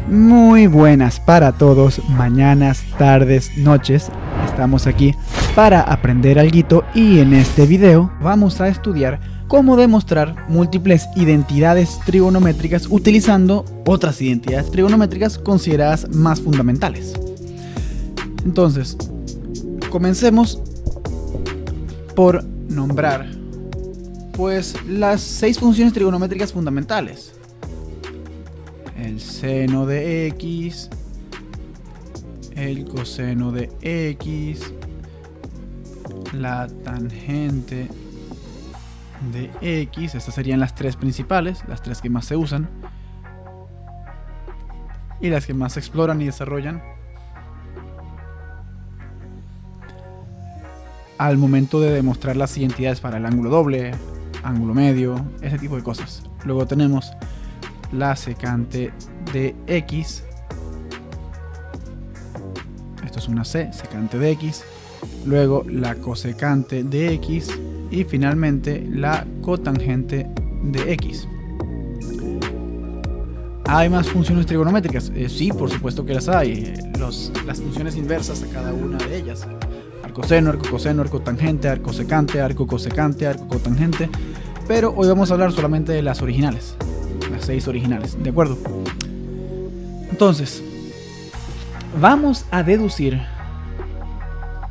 Muy buenas para todos, mañanas, tardes, noches. Estamos aquí para aprender alguito y en este video vamos a estudiar cómo demostrar múltiples identidades trigonométricas utilizando otras identidades trigonométricas consideradas más fundamentales. Entonces, comencemos por nombrar pues las 6 funciones trigonométricas fundamentales. El seno de x, el coseno de x, la tangente de x. Estas serían las 3 principales, las 3 que más se usan y las que más se exploran y desarrollan al momento de demostrar las identidades para el ángulo doble, ángulo medio, ese tipo de cosas. Luego tenemos la secante de x. Esto es una c, secante de x. Luego la cosecante de x. Y finalmente la cotangente de x. ¿Hay más funciones trigonométricas? Sí, por supuesto que las hay. Las funciones inversas a cada una de ellas. Arcoseno, arcocoseno, arcotangente, arcosecante, arcocosecante, arcocotangente. Pero hoy vamos a hablar solamente de las originales. Las 6 originales, ¿de acuerdo? Entonces, vamos a deducir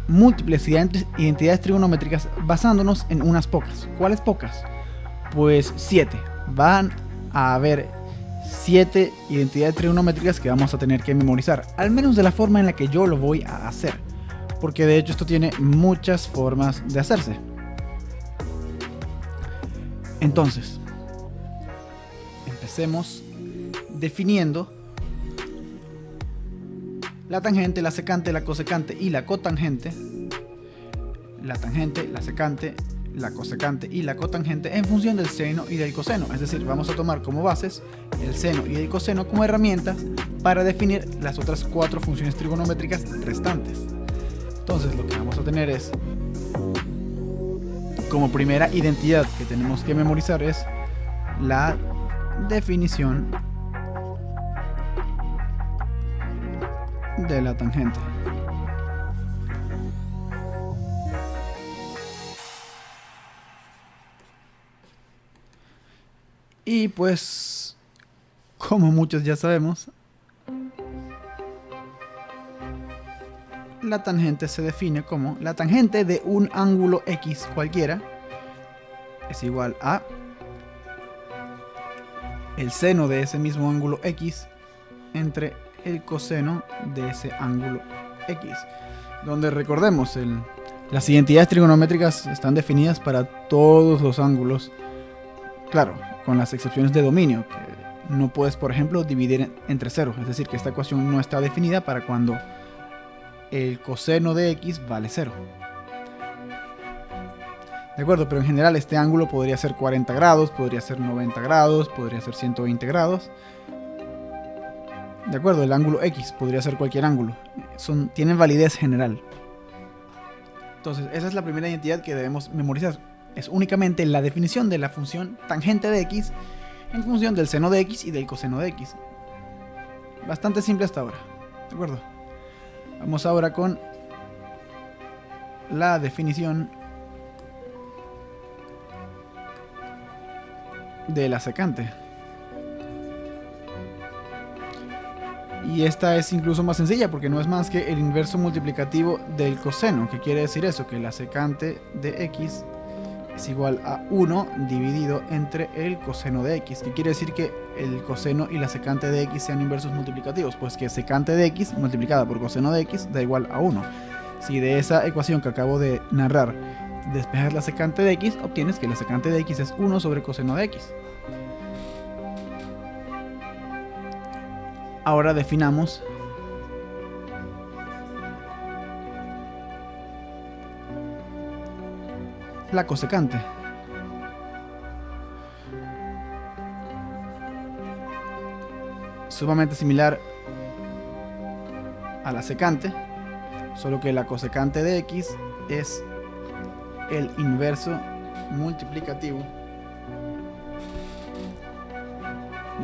múltiples identidades trigonométricas basándonos en unas pocas. ¿Cuáles pocas? Pues 7. Van a haber 7 identidades trigonométricas que vamos a tener que memorizar, al menos de la forma en la que yo lo voy a hacer, porque de hecho esto tiene muchas formas de hacerse. Entonces, empecemos definiendo la tangente, la secante, la cosecante y la cotangente. La tangente, la secante, la cosecante y la cotangente en función del seno y del coseno. Es decir, vamos a tomar como bases el seno y el coseno como herramientas para definir las otras 4 funciones trigonométricas restantes. Entonces lo que vamos a tener es, como primera identidad que tenemos que memorizar, es la definición de la tangente. Y pues, como muchos ya sabemos, la tangente se define como la tangente de un ángulo x cualquiera es igual a el seno de ese mismo ángulo x entre el coseno de ese ángulo x, donde recordemos las identidades trigonométricas están definidas para todos los ángulos, claro, con las excepciones de dominio, que no puedes, por ejemplo, dividir entre 0, es decir, que esta ecuación no está definida para cuando el coseno de x vale 0. De acuerdo, pero en general este ángulo podría ser 40 grados, podría ser 90 grados, podría ser 120 grados. De acuerdo, el ángulo x podría ser cualquier ángulo. Tienen validez general. Entonces, esa es la primera identidad que debemos memorizar. Es únicamente la definición de la función tangente de x en función del seno de x y del coseno de x. Bastante simple hasta ahora. De acuerdo. Vamos ahora con la definición de la secante. Y esta es incluso más sencilla porque no es más que el inverso multiplicativo del coseno. ¿Qué quiere decir eso? Que la secante de x es igual a 1 dividido entre el coseno de x. ¿Qué quiere decir que el coseno y la secante de x sean inversos multiplicativos? Pues que secante de x multiplicada por coseno de x da igual a 1. Si de esa ecuación que acabo de narrar despejas la secante de x, obtienes que la secante de x es 1 sobre coseno de x. Ahora definamos la cosecante. Sumamente similar a la secante, solo que la cosecante de x es el inverso multiplicativo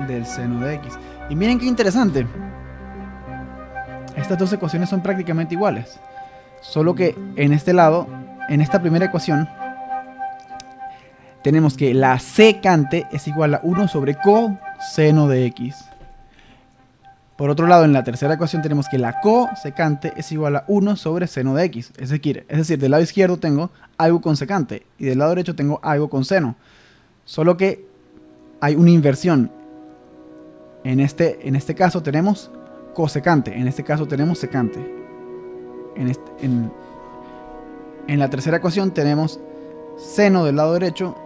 del seno de x. Y miren qué interesante. Estas dos ecuaciones son prácticamente iguales. Solo que en este lado, en esta primera ecuación, tenemos que la secante es igual a 1 sobre coseno de x. Por otro lado, en la tercera ecuación tenemos que la cosecante es igual a 1 sobre seno de x. Es decir, del lado izquierdo tengo algo con secante y del lado derecho tengo algo con seno. Solo que hay una inversión. En este caso tenemos cosecante, en este caso tenemos secante. En la tercera ecuación tenemos seno del lado derecho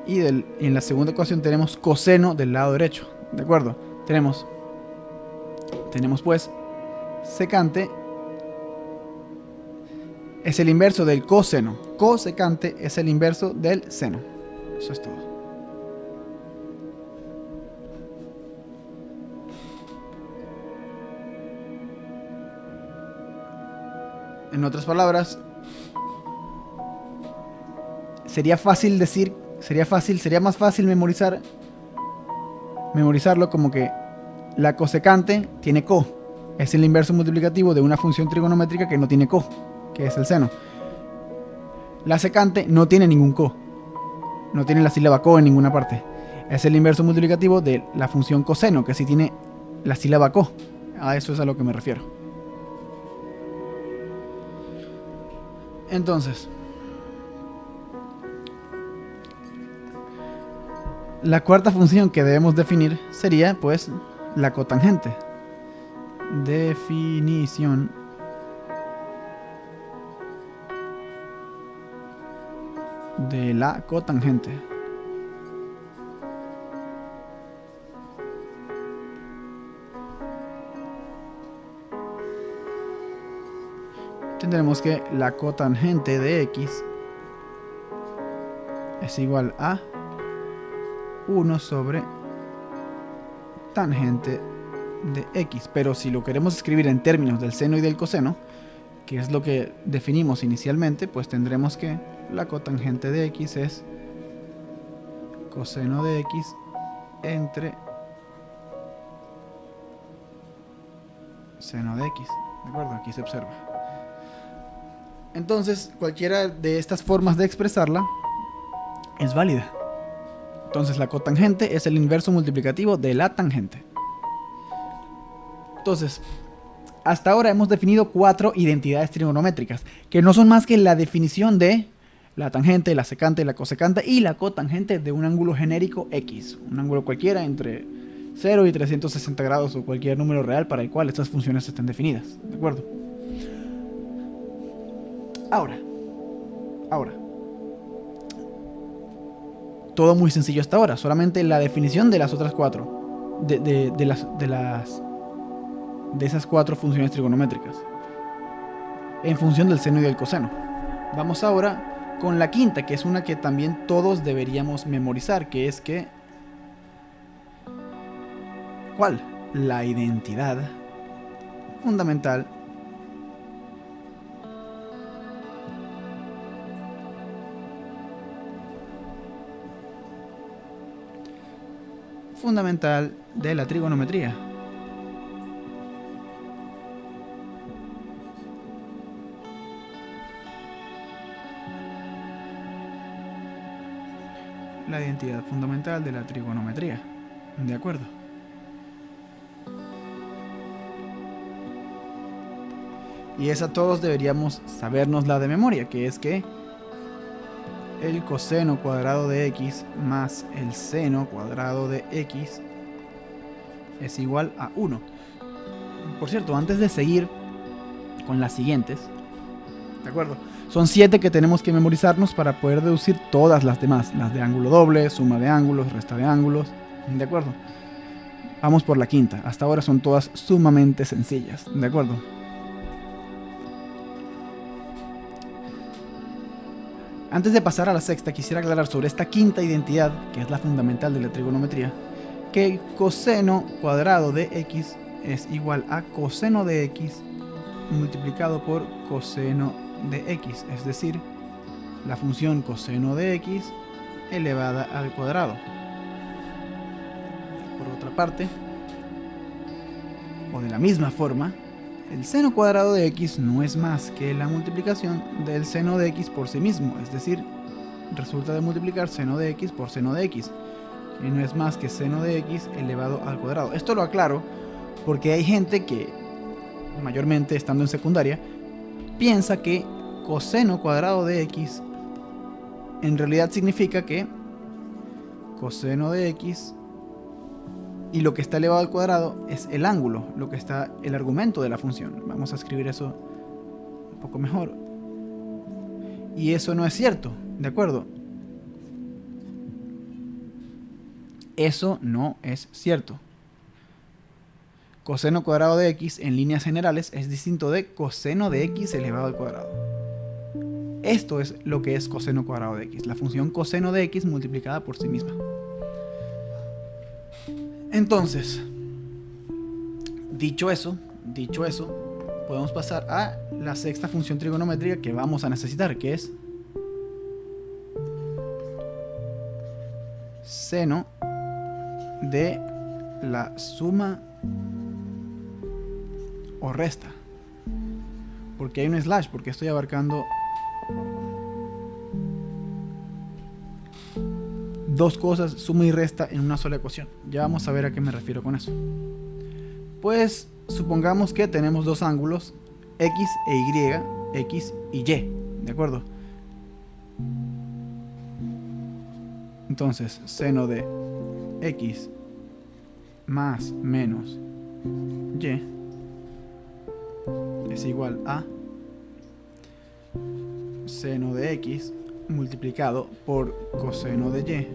y en la segunda ecuación tenemos coseno del lado derecho. ¿De acuerdo? Tenemos pues secante es el inverso del coseno. Cosecante es el inverso del seno. Eso es todo. En otras palabras, sería más fácil memorizarlo como que la cosecante tiene co. Es el inverso multiplicativo de una función trigonométrica que no tiene co, que es el seno. La secante no tiene ningún co. No tiene la sílaba co en ninguna parte. Es el inverso multiplicativo de la función coseno, que sí tiene la sílaba co. A eso es a lo que me refiero. Entonces, la cuarta función que debemos definir sería, pues, la cotangente. Definición de la cotangente. Tendremos que la cotangente de x es igual a 1 sobre tangente de x. Pero si lo queremos escribir en términos del seno y del coseno, que es lo que definimos inicialmente, pues tendremos que la cotangente de x es coseno de x entre seno de x. ¿De acuerdo? Aquí se observa. Entonces, cualquiera de estas formas de expresarla es válida. Entonces, la cotangente es el inverso multiplicativo de la tangente. Entonces, hasta ahora hemos definido 4 identidades trigonométricas, que no son más que la definición de la tangente, la secante, la cosecante y la cotangente de un ángulo genérico x. Un ángulo cualquiera entre 0 y 360 grados o cualquier número real para el cual estas funciones estén definidas. ¿De acuerdo? Ahora, todo muy sencillo hasta ahora, solamente la definición de las otras 4, de esas 4 funciones trigonométricas, en función del seno y del coseno. Vamos ahora con la quinta, que es una que también todos deberíamos memorizar, que es que, ¿cuál? La identidad fundamental de la trigonometría. La identidad fundamental de la trigonometría. ¿De acuerdo? Y esa todos deberíamos sabernosla de memoria, que es que el coseno cuadrado de x más el seno cuadrado de x es igual a 1. Por cierto, antes de seguir con las siguientes, ¿de acuerdo? Son 7 que tenemos que memorizarnos para poder deducir todas las demás. Las de ángulo doble, suma de ángulos, resta de ángulos. ¿De acuerdo? Vamos por la quinta. Hasta ahora son todas sumamente sencillas. ¿De acuerdo? Antes de pasar a la sexta, quisiera aclarar sobre esta quinta identidad, que es la fundamental de la trigonometría, que el coseno cuadrado de x es igual a coseno de x multiplicado por coseno de x, es decir, la función coseno de x elevada al cuadrado. Por otra parte, o de la misma forma, el seno cuadrado de x no es más que la multiplicación del seno de x por sí mismo, es decir, resulta de multiplicar seno de x por seno de x, que no es más que seno de x elevado al cuadrado. Esto lo aclaro porque hay gente que, mayormente estando en secundaria, piensa que coseno cuadrado de x en realidad significa que coseno de x y lo que está elevado al cuadrado es el ángulo, lo que está el argumento de la función. Vamos a escribir eso un poco mejor. Y eso no es cierto, ¿de acuerdo? Eso no es cierto. Coseno cuadrado de x en líneas generales es distinto de coseno de x elevado al cuadrado. Esto es lo que es coseno cuadrado de x, la función coseno de x multiplicada por sí misma. Entonces, dicho eso, podemos pasar a la sexta función trigonométrica que vamos a necesitar, que es seno de la suma o resta. Porque hay un slash, porque estoy abarcando dos cosas, suma y resta, en una sola ecuación. Ya vamos a ver a qué me refiero con eso. Pues supongamos que tenemos dos ángulos, x e y, x y y, ¿de acuerdo? Entonces, seno de x más menos y es igual a seno de x multiplicado por coseno de y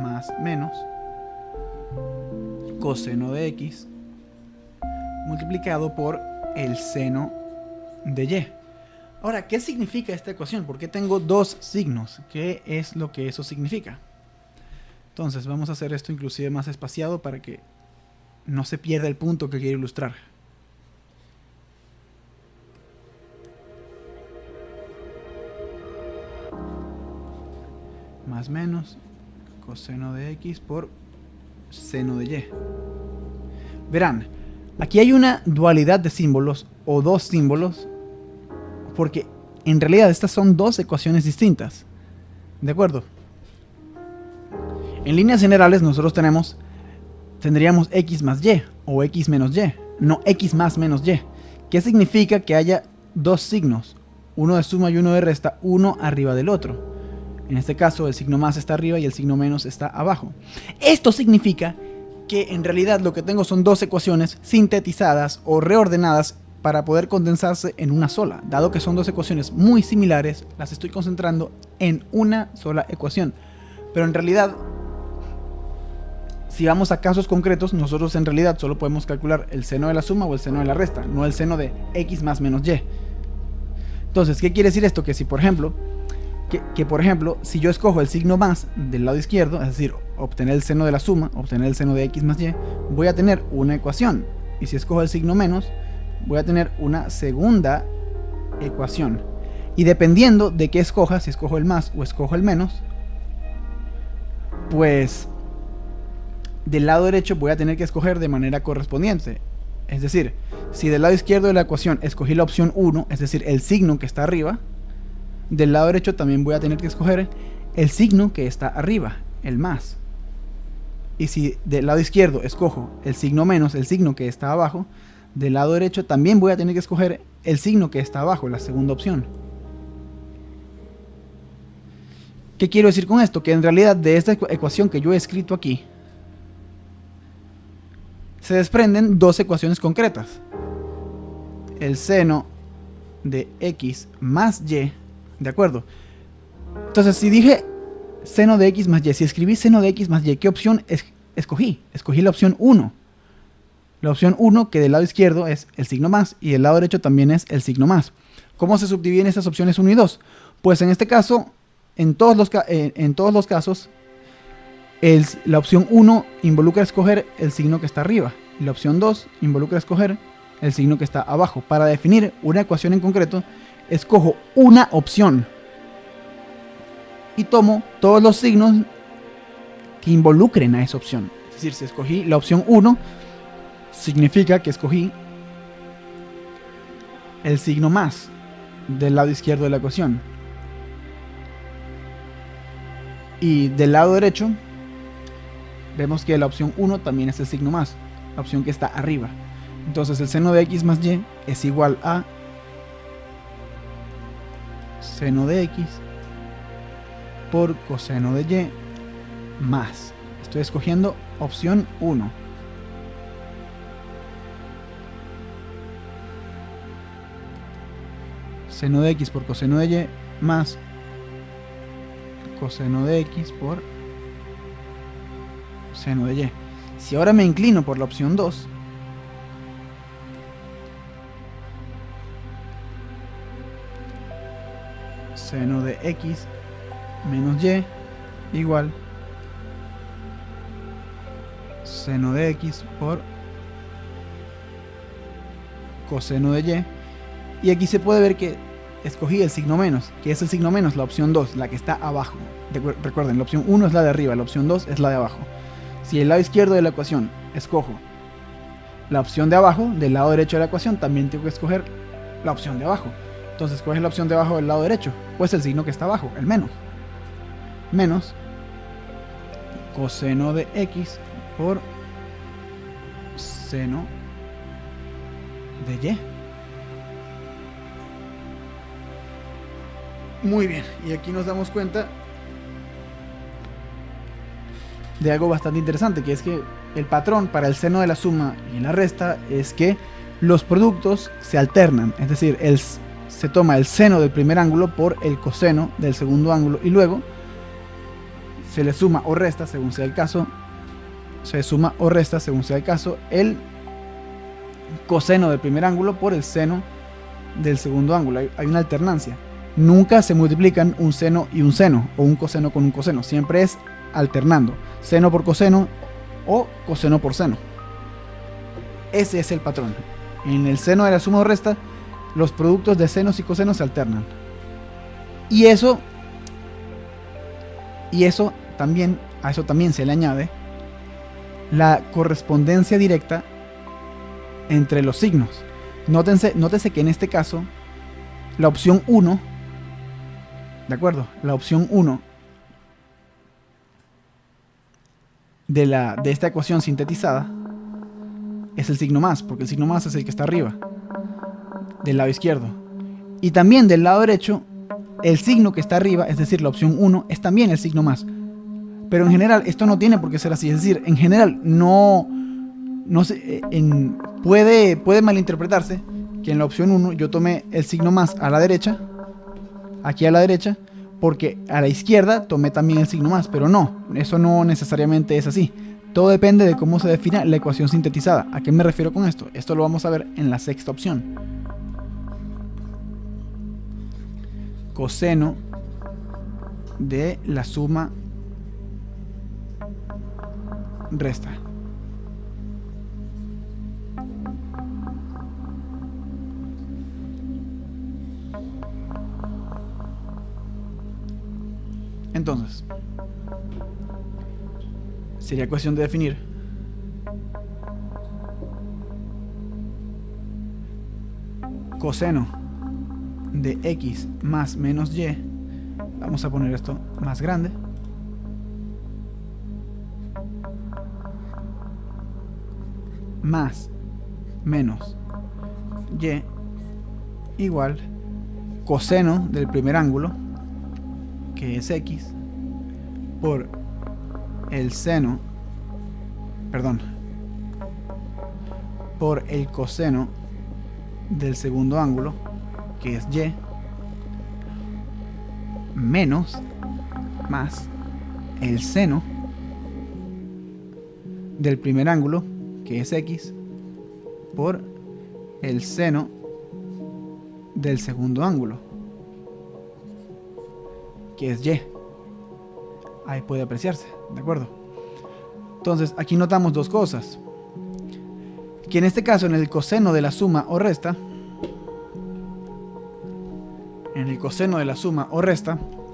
más menos coseno de x multiplicado por el seno de y. Ahora, ¿qué significa esta ecuación? ¿Por qué tengo dos signos? ¿Qué es lo que eso significa? Entonces, vamos a hacer esto inclusive más espaciado para que no se pierda el punto que quiero ilustrar. Más menos coseno de x por seno de y. Verán, aquí hay una dualidad de símbolos o dos símbolos, porque en realidad estas son dos ecuaciones distintas. ¿De acuerdo? En líneas generales nosotros tendríamos x más y o x menos y, no x más menos y. ¿Qué significa que haya dos signos? Uno de suma y uno de resta, uno arriba del otro. En este caso el signo más está arriba y el signo menos está abajo. Esto significa que en realidad lo que tengo son dos ecuaciones sintetizadas o reordenadas para poder condensarse en una sola. Dado que son dos ecuaciones muy similares, las estoy concentrando en una sola ecuación. Pero en realidad, si vamos a casos concretos, nosotros en realidad solo podemos calcular el seno de la suma o el seno de la resta, no el seno de x más menos y. Entonces, ¿qué quiere decir esto? Que si por ejemplo, si yo escojo el signo más del lado izquierdo, es decir, obtener el seno de la suma, obtener el seno de x más y, voy a tener una ecuación. Y si escojo el signo menos, voy a tener una segunda ecuación. Y dependiendo de qué escoja, si escojo el más o escojo el menos, pues del lado derecho voy a tener que escoger de manera correspondiente. Es decir, si del lado izquierdo de la ecuación escogí la opción 1, es decir, el signo que está arriba, del lado derecho también voy a tener que escoger el signo que está arriba, el más. Y si del lado izquierdo escojo el signo menos, el signo que está abajo, del lado derecho también voy a tener que escoger el signo que está abajo, la segunda opción. ¿Qué quiero decir con esto? Que en realidad de esta ecuación que yo he escrito aquí, se desprenden dos ecuaciones concretas. El seno de x más y, ¿de acuerdo? Entonces, si dije seno de x más y, si escribí seno de x más y, ¿qué opción escogí? Escogí la opción 1. La opción 1, que del lado izquierdo es el signo más y del lado derecho también es el signo más. ¿Cómo se subdividen estas opciones 1 y 2? Pues en este caso, en todos los casos, la opción 1 involucra escoger el signo que está arriba y la opción 2 involucra escoger el signo que está abajo. Para definir una ecuación en concreto, escojo una opción y tomo todos los signos que involucren a esa opción. decir, si escogí la opción 1, significa que escogí el signo más del lado izquierdo de la ecuación. Y del lado derecho, vemos que la opción 1 también es el signo más, la opción que está arriba. Entonces el seno de x más y es igual a seno de x por coseno de y más. Estoy escogiendo opción 1. Seno de x por coseno de y más coseno de x por seno de y. Si ahora me inclino por la opción 2, seno de x menos y igual seno de x por coseno de y. Y aquí se puede ver que escogí el signo menos, que es el signo menos, la opción 2, la que está abajo. Recuerden, la opción 1 es la de arriba, la opción 2 es la de abajo. Si el lado izquierdo de la ecuación escojo la opción de abajo, del lado derecho de la ecuación también tengo que escoger la opción de abajo. Entonces coges la opción de abajo del lado derecho, pues el signo que está abajo, el menos. Menos coseno de x por seno de y. Muy bien, y aquí nos damos cuenta de algo bastante interesante, que es que el patrón para el seno de la suma y la resta es que los productos se alternan, es decir, se toma el seno del primer ángulo por el coseno del segundo ángulo y luego se le suma o resta según sea el caso, el coseno del primer ángulo por el seno del segundo ángulo. Hay una alternancia. Nunca se multiplican un seno y un seno, o un coseno con un coseno. Siempre es alternando. Seno por coseno o coseno por seno. Ese es el patrón. En el seno de la suma o resta, los productos de senos y cosenos se alternan. Y eso también, a eso también se le añade la correspondencia directa entre los signos. Nótese que en este caso, la opción 1, ¿de acuerdo? La opción 1 de esta ecuación sintetizada es el signo más, porque el signo más es el que está arriba, del lado izquierdo. Y también del lado derecho, el signo que está arriba, es decir, la opción 1, es también el signo más. Pero en general, esto no tiene por qué ser así. Es decir, en general, puede malinterpretarse que en la opción 1 yo tomé el signo más a la derecha, aquí a la derecha, porque a la izquierda tomé también el signo más, pero no, eso no necesariamente es así. Todo depende de cómo se defina la ecuación sintetizada. ¿A qué me refiero con esto? Esto lo vamos a ver en la sexta opción. Coseno de la suma resta. Entonces, sería cuestión de definir coseno de x más menos y. Vamos a poner esto más grande. Más menos y igual coseno del primer ángulo, que es x, por el seno, por el coseno del segundo ángulo, que es y, menos más el seno del primer ángulo, que es x, por el seno del segundo ángulo, que es y. Ahí puede apreciarse, ¿de acuerdo? Entonces, aquí notamos dos cosas. Que en este caso, en el coseno de la suma o resta,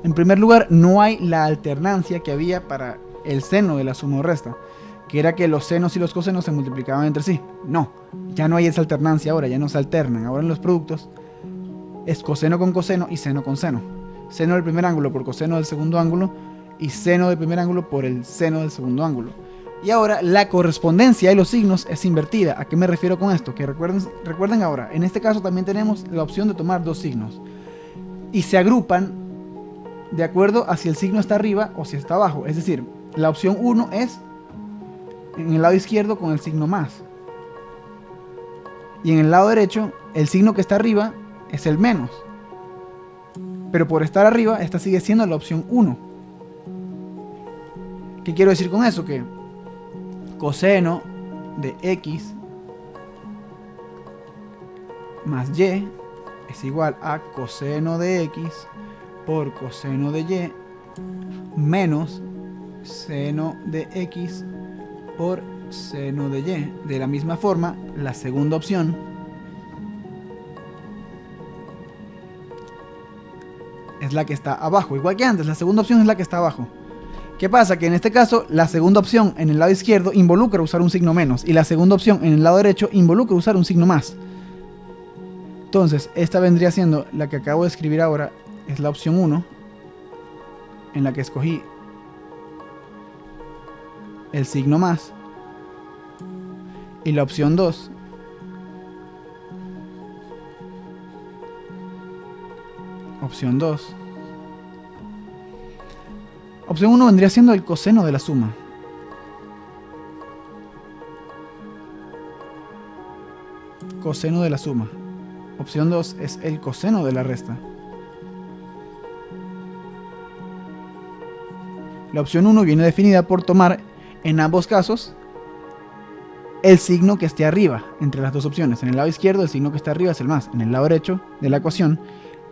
en primer lugar, no hay la alternancia que había para el seno de la suma o resta, que era que los senos y los cosenos se multiplicaban entre sí. No, ya no hay esa alternancia ahora, ya no se alternan. Ahora en los productos es coseno con coseno y seno con seno. Seno del primer ángulo por coseno del segundo ángulo y seno del primer ángulo por el seno del segundo ángulo. Y ahora la correspondencia de los signos es invertida. ¿A qué me refiero con esto? Que recuerden ahora, en este caso también tenemos la opción de tomar dos signos y se agrupan de acuerdo a si el signo está arriba o si está abajo. Es decir, la opción 1 es en el lado izquierdo con el signo más, y en el lado derecho el signo que está arriba es el menos, pero por estar arriba esta sigue siendo la opción 1. ¿Qué quiero decir con eso? Que coseno de x más y es igual a coseno de x por coseno de y menos seno de x por seno de y. De la misma forma, la segunda opción es la que está abajo. Igual que antes, la segunda opción es la que está abajo. ¿Qué pasa? Que en este caso, la segunda opción en el lado izquierdo involucra usar un signo menos y la segunda opción en el lado derecho involucra usar un signo más. Entonces, esta vendría siendo la que acabo de escribir ahora, es la opción 1, en la que escogí el signo más, y la opción 2 opción 1 vendría siendo el coseno de la suma. Coseno de la suma. Opción 2 es el coseno de la resta. La opción 1 viene definida por tomar en ambos casos el signo que esté arriba entre las dos opciones. En el lado izquierdo el signo que está arriba es el más. En el lado derecho de la ecuación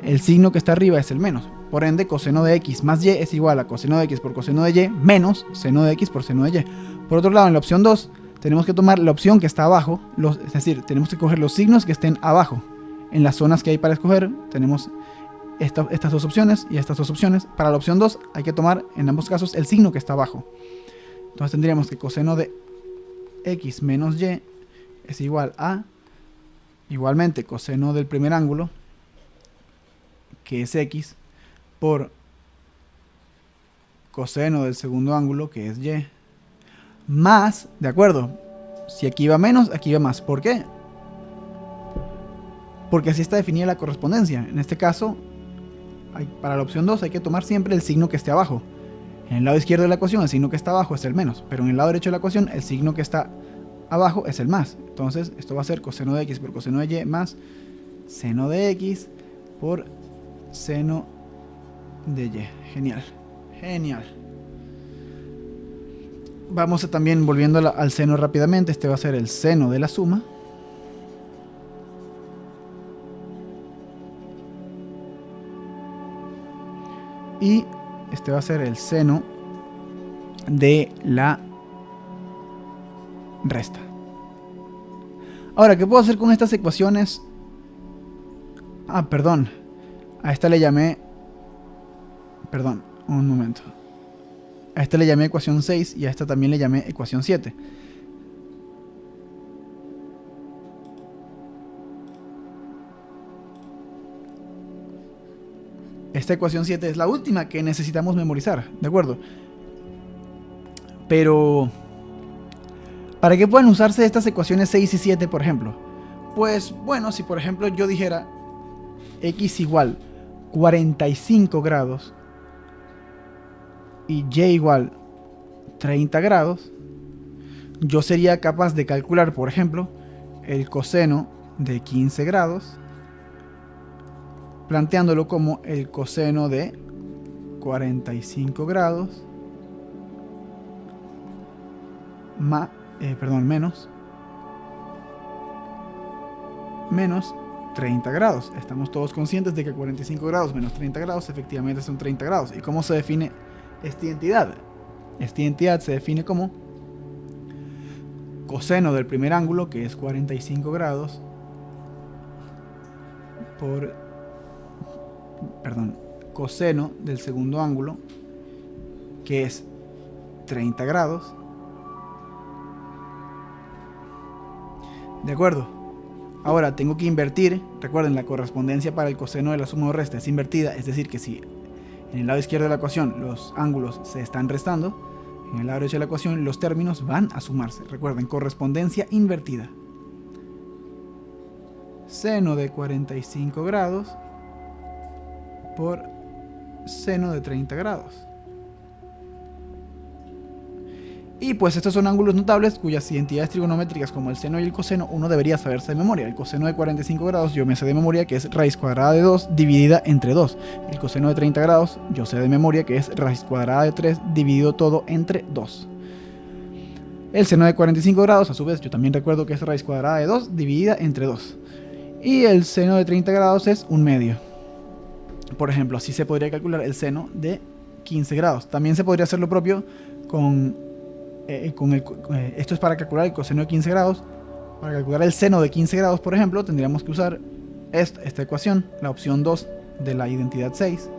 el signo que está arriba es el menos. Por ende, coseno de x más y es igual a coseno de x por coseno de y menos seno de x por seno de y. Por otro lado, en la opción 2 tenemos que tomar la opción que está abajo, es decir, tenemos que coger los signos que estén abajo. En las zonas que hay para escoger tenemos estas dos opciones y estas dos opciones. Para la opción 2 hay que tomar en ambos casos el signo que está abajo. Entonces tendríamos que coseno de x menos y es igual a, igualmente, coseno del primer ángulo, que es x, por coseno del segundo ángulo, que es y, más, ¿de acuerdo? Si aquí va menos, aquí va más. ¿Por qué? Porque así está definida la correspondencia. En este caso, para la opción 2 hay que tomar siempre el signo que esté abajo. En el lado izquierdo de la ecuación el signo que está abajo es el menos, pero en el lado derecho de la ecuación el signo que está abajo es el más. Entonces esto va a ser coseno de x por coseno de y más seno de x por seno de y. Genial, genial. Vamos a también, volviendo al seno rápidamente, este va a ser el seno de la suma. Y este va a ser el seno de la resta. Ahora, ¿qué puedo hacer con estas ecuaciones? Ah, perdón. A esta le llamé... Perdón, un momento. A esta le llamé ecuación 6 y a esta también le llamé ecuación 7. Esta ecuación 7 es la última que necesitamos memorizar, ¿de acuerdo? Pero, ¿para qué pueden usarse estas ecuaciones 6 y 7, por ejemplo? Pues, bueno, si por ejemplo yo dijera x igual 45 grados y y igual 30 grados, yo sería capaz de calcular, por ejemplo, el coseno de 15 grados, planteándolo como el coseno de 45 grados menos 30 grados. Estamos todos conscientes de que 45 grados menos 30 grados efectivamente son 30 grados. ¿Y cómo se define esta identidad? Esta identidad se define como coseno del primer ángulo, que es 45 grados, por coseno del segundo ángulo, que es 30 grados, ¿De acuerdo? Ahora tengo que invertir. Recuerden, la correspondencia para el coseno de la suma o resta es invertida, es decir, que si en el lado izquierdo de la ecuación los ángulos se están restando, en el lado derecho de la ecuación los términos van a sumarse. Recuerden, correspondencia invertida. Seno de 45 grados por seno de 30 grados. Y pues estos son ángulos notables cuyas identidades trigonométricas como el seno y el coseno uno debería saberse de memoria. El coseno de 45 grados yo me sé de memoria que es raíz cuadrada de 2 dividida entre 2. El coseno de 30 grados yo sé de memoria que es raíz cuadrada de 3 dividido todo entre 2. El seno de 45 grados a su vez yo también recuerdo que es raíz cuadrada de 2 dividida entre 2. Y el seno de 30 grados es un medio. Por ejemplo, así se podría calcular el seno de 15 grados. También se podría hacer lo propio con esto es para calcular el coseno de 15 grados. Para calcular el seno de 15 grados, por ejemplo, tendríamos que usar esta ecuación, la opción 2 de la identidad 6.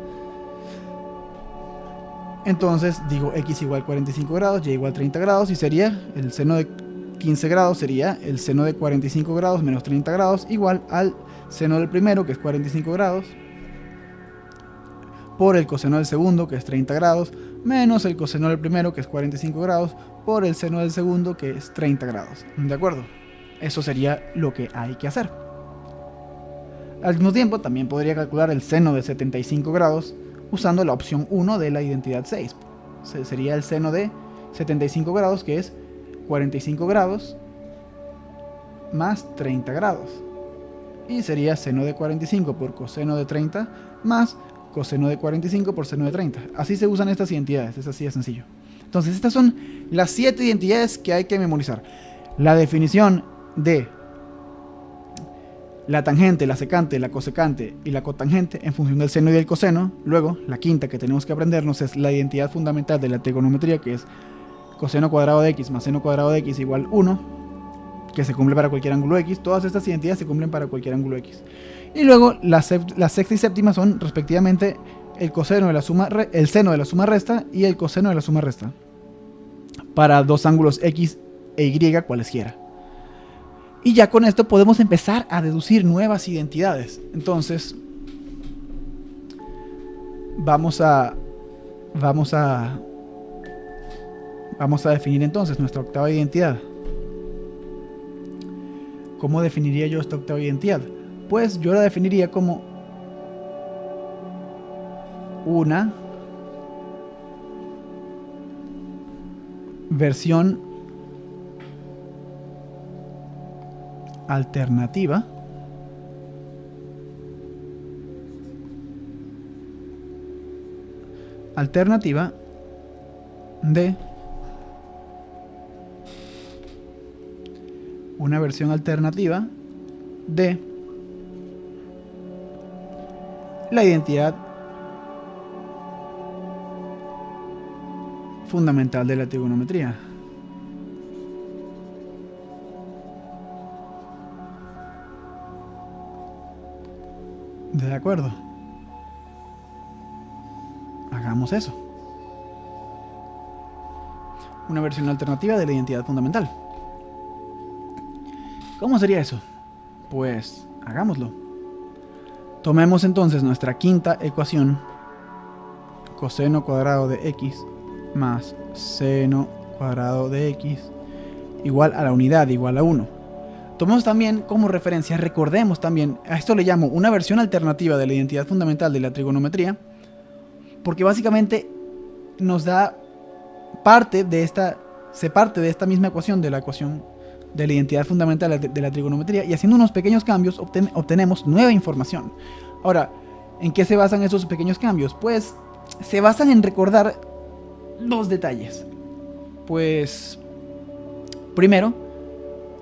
Entonces digo x igual 45 grados, y igual 30 grados, y sería el seno de 15 grados sería el seno de 45 grados menos 30 grados igual al seno del primero, que es 45 grados, por el coseno del segundo, que es 30 grados, menos el coseno del primero, que es 45 grados, por el seno del segundo, que es 30 grados. ¿De acuerdo? Eso sería lo que hay que hacer. Al mismo tiempo, también podría calcular el seno de 75 grados usando la opción 1 de la identidad 6. Sería el seno de 75 grados, que es 45 grados más 30 grados. Y sería seno de 45 por coseno de 30 más coseno de 45 por seno de 30. Así se usan estas identidades, es así de sencillo. Entonces estas son las 7 identidades que hay que memorizar. La definición de la tangente, la secante, la cosecante y la cotangente en función del seno y del coseno. Luego, la quinta que tenemos que aprendernos es la identidad fundamental de la trigonometría, que es coseno cuadrado de x más seno cuadrado de x igual 1, que se cumple para cualquier ángulo x. Todas estas identidades se cumplen para cualquier ángulo x. Y luego la sexta y séptima son respectivamente el coseno de la suma, el seno de la suma resta y el coseno de la suma resta para dos ángulos x e y cualesquiera. Y ya con esto podemos empezar a deducir nuevas identidades. Entonces vamos a definir entonces nuestra octava identidad. ¿Cómo definiría yo esta octava identidad? Pues yo la definiría como una versión alternativa de una versión alternativa de la identidad fundamental de la trigonometría. ¿De acuerdo? Hagamos eso. Una versión alternativa de la identidad fundamental. ¿Cómo sería eso? Pues hagámoslo. Tomemos entonces nuestra quinta ecuación, coseno cuadrado de x más seno cuadrado de x igual a la unidad, igual a 1. Tomemos también como referencia, recordemos también, a esto le llamo una versión alternativa de la identidad fundamental de la trigonometría, porque básicamente nos da se parte de esta misma ecuación, de la ecuación de la identidad fundamental de la trigonometría, y haciendo unos pequeños cambios obtenemos nueva información. Ahora, ¿en qué se basan esos pequeños cambios? Pues se basan en recordar dos detalles. Pues primero,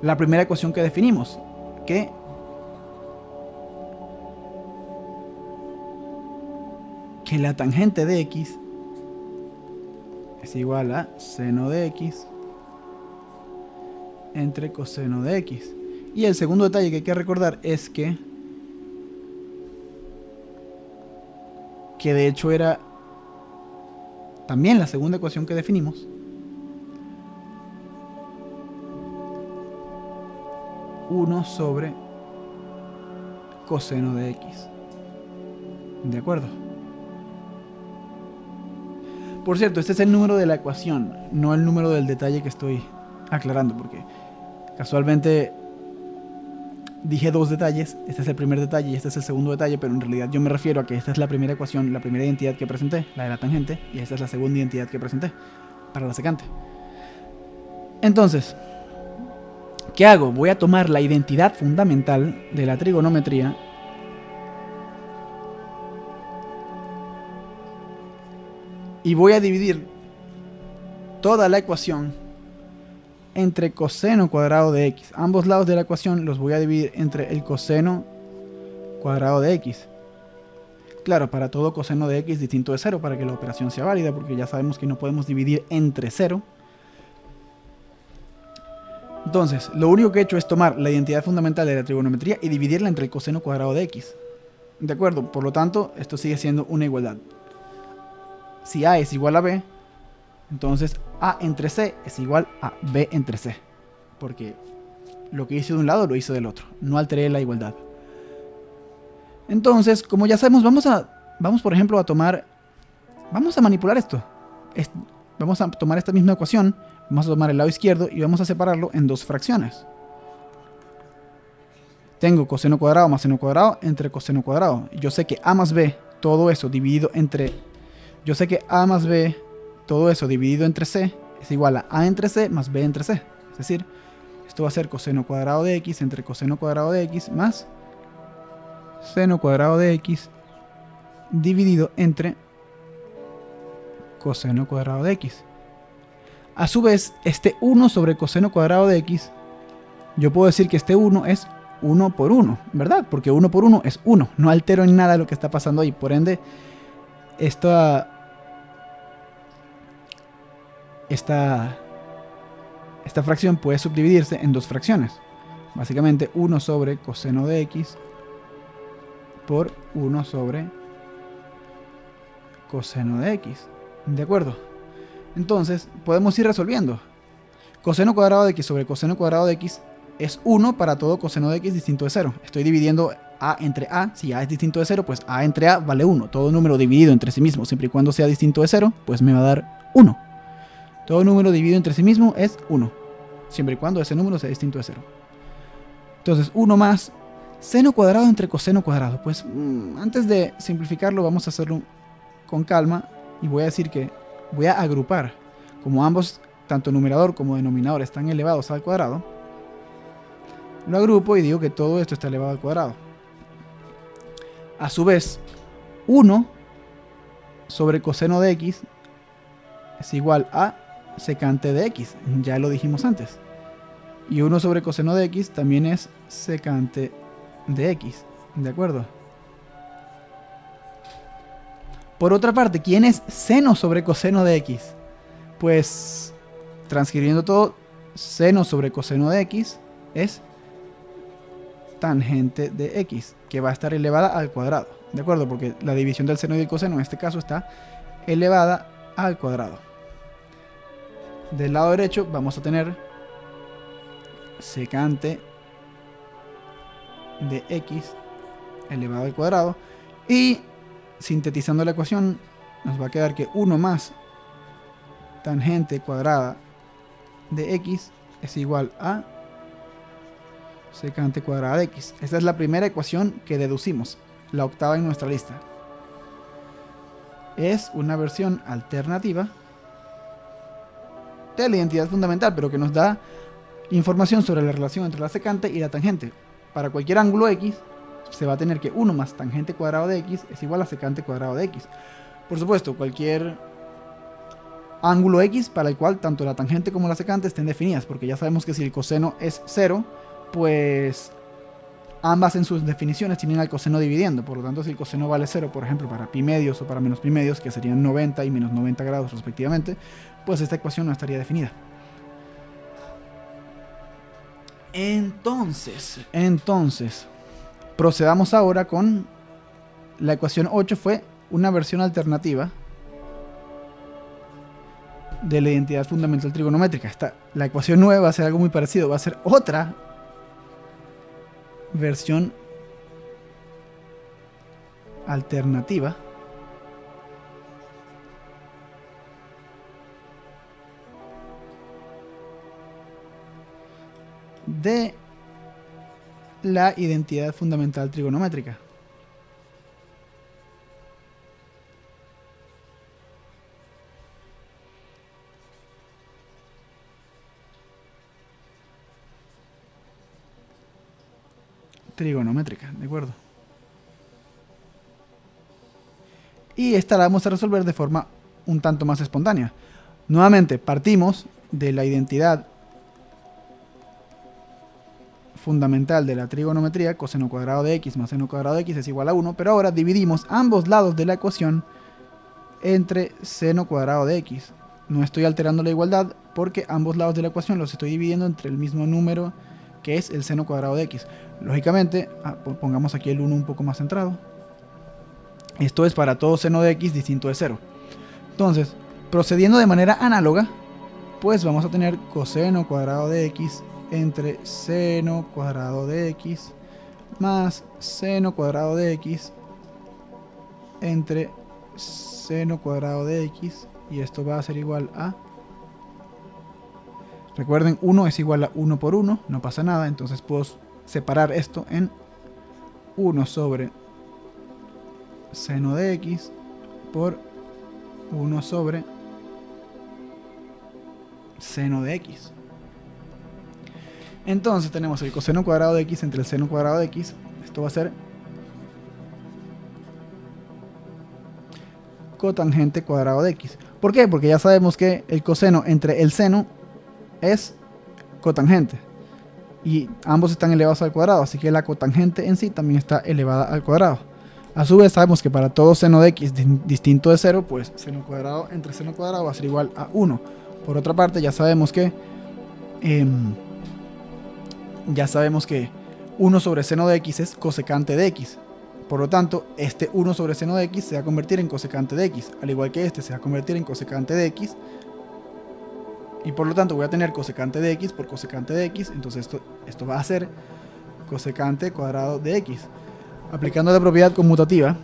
la primera ecuación que definimos, que la tangente de x es igual a seno de x entre coseno de x. Y el segundo detalle que hay que recordar es que de hecho era también la segunda ecuación que definimos, 1 sobre coseno de x. ¿De acuerdo? Por cierto, este es el número de la ecuación, no el número del detalle que estoy aclarando, porque casualmente dije dos detalles. Este es el primer detalle y este es el segundo detalle, pero en realidad yo me refiero a que esta es la primera ecuación, la primera identidad que presenté, la de la tangente, y esta es la segunda identidad que presenté para la secante. Entonces, ¿qué hago? Voy a tomar la identidad fundamental de la trigonometría y voy a dividir toda la ecuación entre coseno cuadrado de x. Ambos lados de la ecuación los voy a dividir entre el coseno cuadrado de x. Claro, para todo coseno de x distinto de 0 para que la operación sea válida, porque ya sabemos que no podemos dividir entre 0. Entonces, lo único que he hecho es tomar la identidad fundamental de la trigonometría y dividirla entre el coseno cuadrado de x. ¿De acuerdo? Por lo tanto, esto sigue siendo una igualdad. Si a es igual a b, entonces a entre c es igual a b entre c. Porque lo que hice de un lado lo hice del otro. No alteré la igualdad. Entonces, como ya sabemos, vamos por ejemplo vamos a manipular esto. Vamos a tomar esta misma ecuación, vamos a tomar el lado izquierdo y vamos a separarlo en dos fracciones. Tengo coseno cuadrado más seno cuadrado entre coseno cuadrado. Yo sé que a más b, todo eso dividido entre... Yo sé que a más b, todo eso dividido entre c, es igual a entre c más b entre c. Es decir, esto va a ser coseno cuadrado de x entre coseno cuadrado de x más seno cuadrado de x dividido entre coseno cuadrado de x. A su vez, este 1 sobre coseno cuadrado de x, yo puedo decir que este 1 es 1 por 1, ¿verdad? Porque 1 por 1 es 1. No altero en nada lo que está pasando ahí. Por ende, esta fracción puede subdividirse en dos fracciones. Básicamente 1 sobre coseno de x por 1 sobre coseno de x. ¿De acuerdo? Entonces, podemos ir resolviendo. Coseno cuadrado de x sobre coseno cuadrado de x es 1 para todo coseno de x distinto de 0. Estoy dividiendo a entre a. Si a es distinto de 0, pues a entre a vale 1. Todo número dividido entre sí mismo, siempre y cuando sea distinto de 0, pues me va a dar 1. Todo número dividido entre sí mismo es 1, siempre y cuando ese número sea distinto de 0. Entonces, 1 más seno cuadrado entre coseno cuadrado. Pues antes de simplificarlo, vamos a hacerlo con calma. Y voy a decir que voy a agrupar. Como ambos, tanto numerador como denominador, están elevados al cuadrado, lo agrupo y digo que todo esto está elevado al cuadrado. A su vez, 1 sobre coseno de x es igual a secante de x. Ya lo dijimos antes. Y 1 sobre coseno de x también es secante de x. ¿De acuerdo? Por otra parte, ¿quién es seno sobre coseno de x? Pues, transcribiendo todo, seno sobre coseno de x es tangente de x, que va a estar elevada al cuadrado. ¿De acuerdo? Porque la división del seno y del coseno en este caso está elevada al cuadrado. Del lado derecho vamos a tener secante de x elevado al cuadrado. Y sintetizando la ecuación, nos va a quedar que 1 más tangente cuadrada de x es igual a secante cuadrada de x. Esta es la primera ecuación que deducimos, la octava en nuestra lista. Es una versión alternativa de la identidad fundamental, pero que nos da información sobre la relación entre la secante y la tangente. Para cualquier ángulo x, se va a tener que 1 más tangente cuadrado de x es igual a secante cuadrado de x. Por supuesto, cualquier ángulo x para el cual tanto la tangente como la secante estén definidas, porque ya sabemos que si el coseno es 0, pues ambas en sus definiciones tienen al coseno dividiendo. Por lo tanto, si el coseno vale 0, por ejemplo, para pi medios o para menos pi medios, que serían 90 y menos 90 grados respectivamente, pues esta ecuación no estaría definida. Entonces, procedamos ahora con la ecuación 8. Fue una versión alternativa de la identidad fundamental trigonométrica. La ecuación 9 va a ser algo muy parecido, va a ser otra versión alternativa de la identidad fundamental trigonométrica. Trigonométrica, ¿de acuerdo? Y esta la vamos a resolver de forma un tanto más espontánea. Nuevamente, partimos de la identidad fundamental de la trigonometría, coseno cuadrado de x más seno cuadrado de x es igual a 1, pero ahora dividimos ambos lados de la ecuación entre seno cuadrado de x. No estoy alterando la igualdad porque ambos lados de la ecuación los estoy dividiendo entre el mismo número que es el seno cuadrado de x. Lógicamente, pongamos aquí el 1 un poco más centrado. Esto es para todo seno de x distinto de 0. Entonces, procediendo de manera análoga, pues vamos a tener coseno cuadrado de x entre seno cuadrado de x más seno cuadrado de x entre seno cuadrado de x, y esto va a ser igual a, recuerden, 1 es igual a 1 por 1, no pasa nada, entonces puedo separar esto en 1 sobre seno de x por 1 sobre seno de x. Entonces tenemos el coseno cuadrado de x entre el seno cuadrado de x. Esto va a ser cotangente cuadrado de x. ¿Por qué? Porque ya sabemos que el coseno entre el seno es cotangente y ambos están elevados al cuadrado, así que la cotangente en sí también está elevada al cuadrado. A su vez sabemos que para todo seno de x distinto de 0, pues seno cuadrado entre seno cuadrado va a ser igual a 1. Por otra parte, ya sabemos que 1 sobre seno de x es cosecante de x. Por lo tanto, este 1 sobre seno de x se va a convertir en cosecante de x, al igual que este se va a convertir en cosecante de x. Y por lo tanto voy a tener cosecante de x por cosecante de x, entonces esto va a ser cosecante cuadrado de x. Aplicando la propiedad conmutativa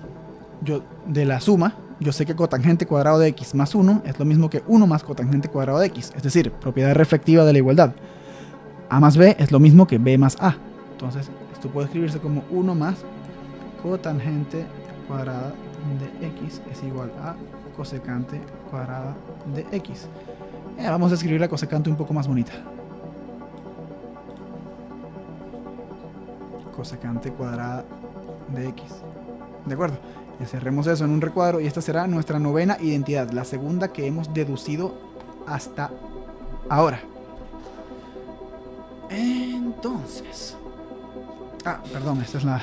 de la suma, yo sé que cotangente cuadrado de x más 1 es lo mismo que 1 más cotangente cuadrado de x, es decir, propiedad reflexiva de la igualdad. A más b es lo mismo que b más a. Entonces, esto puede escribirse como 1 más cotangente cuadrada de x es igual a cosecante cuadrada de x. Vamos a escribir la cosecante un poco más bonita. Cosecante cuadrada de x. ¿De acuerdo? Cerremos eso en un recuadro y esta será nuestra novena identidad, la segunda que hemos deducido hasta ahora. Entonces... perdón, esta es la...